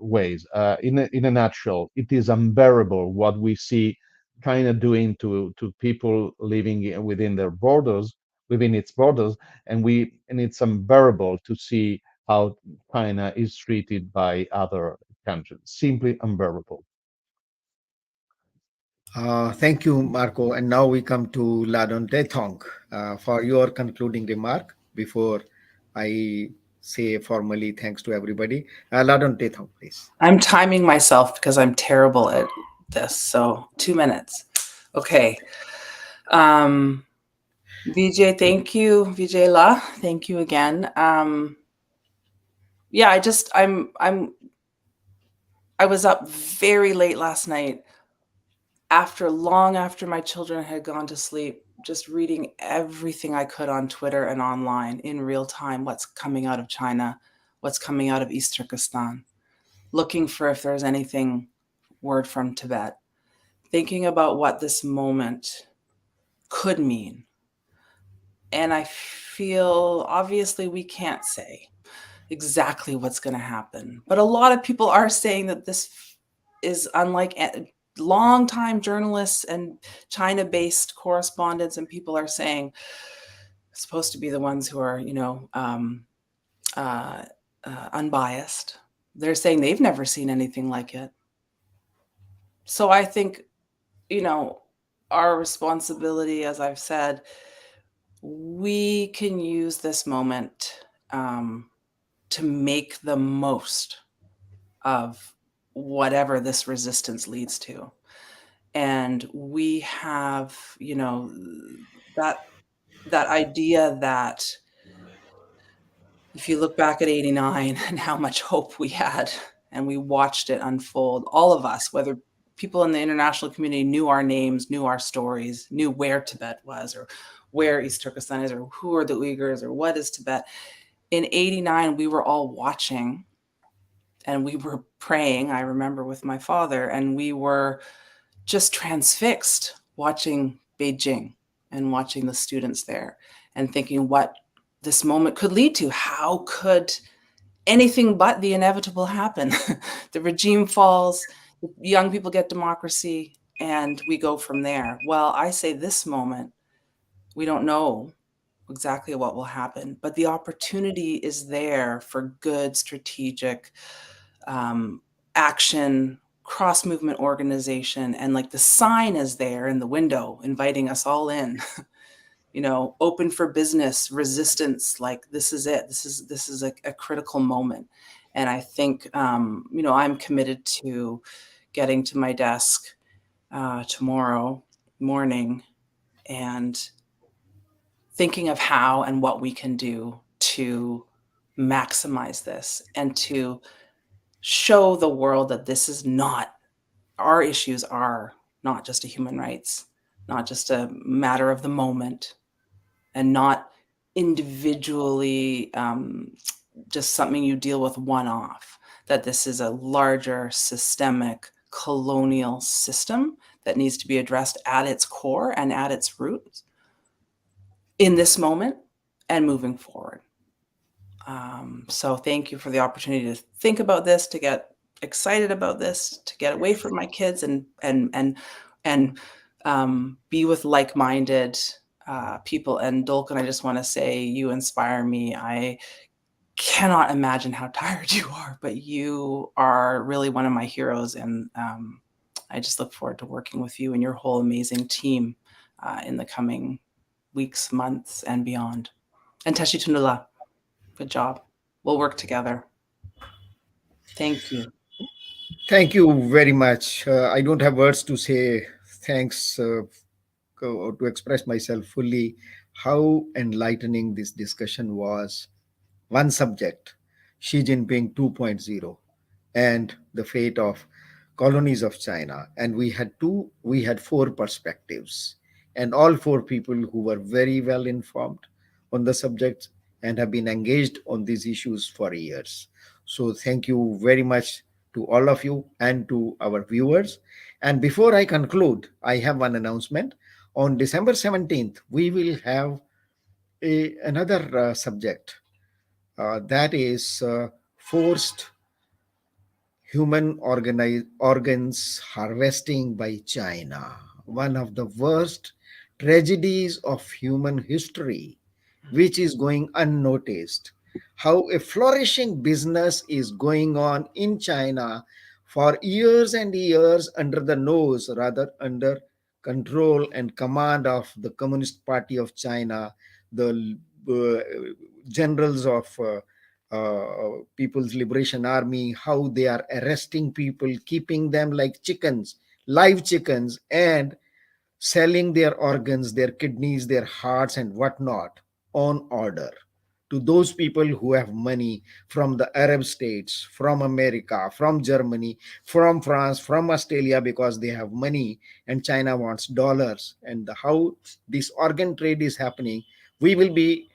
ways. In a nutshell, it is unbearable what we see China doing to people living within their borders, within its borders, and it's unbearable to see how China is treated by other countries. Simply unbearable. Thank you, Marco. And now we come to Ladon Tethong for your concluding remark before I say formally thanks to everybody. Ladon Tethong, please. I'm timing myself because I'm terrible at this. So 2 minutes. Okay. Vijay, thank you. Vijay La, thank you again. Yeah, I was up very late last night long after my children had gone to sleep, just reading everything I could on Twitter and online in real time, what's coming out of China, what's coming out of East Turkestan, looking for if there's anything word from Tibet, thinking about what this moment could mean. And I feel obviously we can't say exactly what's going to happen, but a lot of people are saying that this is unlike longtime journalists and China-based correspondents and people are saying supposed to be the ones who are, unbiased. They're saying they've never seen anything like it. So I think, our responsibility, as I've said, we can use this moment to make the most of whatever this resistance leads to. And we have, that idea that if you look back at 89 and how much hope we had and we watched it unfold, all of us, whether people in the international community knew our names, knew our stories, knew where Tibet was or where East Turkestan is or who are the Uyghurs or what is Tibet. In 89, we were all watching and we were praying, I remember with my father, and we were just transfixed watching Beijing and watching the students there and thinking what this moment could lead to. How could anything but the inevitable happen? The regime falls, young people get democracy, and we go from there. Well, I say this moment, we don't know exactly what will happen, but the opportunity is there for good strategic action, cross-movement organization, and like the sign is there in the window inviting us all in. Open for business, resistance, like this is it. This is a critical moment. And I think, I'm committed to getting to my desk tomorrow morning and thinking of how and what we can do to maximize this and to show the world that this is not, our issues are not just a human rights, not just a matter of the moment, and not individually just something you deal with one-off, that this is a larger systemic colonial system that needs to be addressed at its core and at its roots in this moment and moving forward. So thank you for the opportunity to think about this, to get excited about this, to get away from my kids and be with like-minded people. And Dolkan, I just want to say you inspire me. I cannot imagine how tired you are, but you are really one of my heroes. And I just look forward to working with you and your whole amazing team in the coming weeks, months, and beyond. And Tashi Tunula, good job. We'll work together. Thank you. Thank you very much. I don't have words to say thanks to express myself fully how enlightening this discussion was. One subject, Xi Jinping 2.0, and the fate of colonies of China. And we had four perspectives, and all four people who were very well informed on the subject and have been engaged on these issues for years. So thank you very much to all of you and to our viewers. And before I conclude, I have one announcement. On December 17th, we will have another subject that is forced human organs harvesting by China, one of the worst tragedies of human history, which is going unnoticed. How a flourishing business is going on in China for years and years under the nose, rather under control and command of the Communist Party of China, the generals of People's Liberation Army, how they are arresting people, keeping them like chickens, live chickens, and selling their organs, their kidneys, their hearts, and whatnot on order to those people who have money from the Arab states, from America, from Germany, from France, from Australia, because they have money and China wants dollars. And how this organ trade is happening, we will be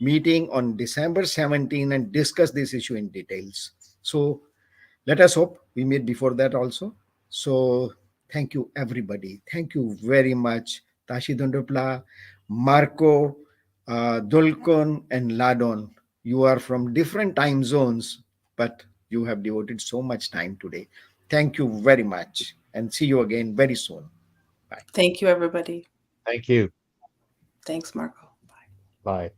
meeting on December 17 and discuss this issue in details. So let us hope we meet before that also. So thank you, everybody. Thank you very much, Tashi Dundupla, Marco, Dulkon, and Ladon. You are from different time zones, but you have devoted so much time today. Thank you very much, and see you again very soon. Bye. Thank you, everybody. Thank you. Thanks, Marco. Bye.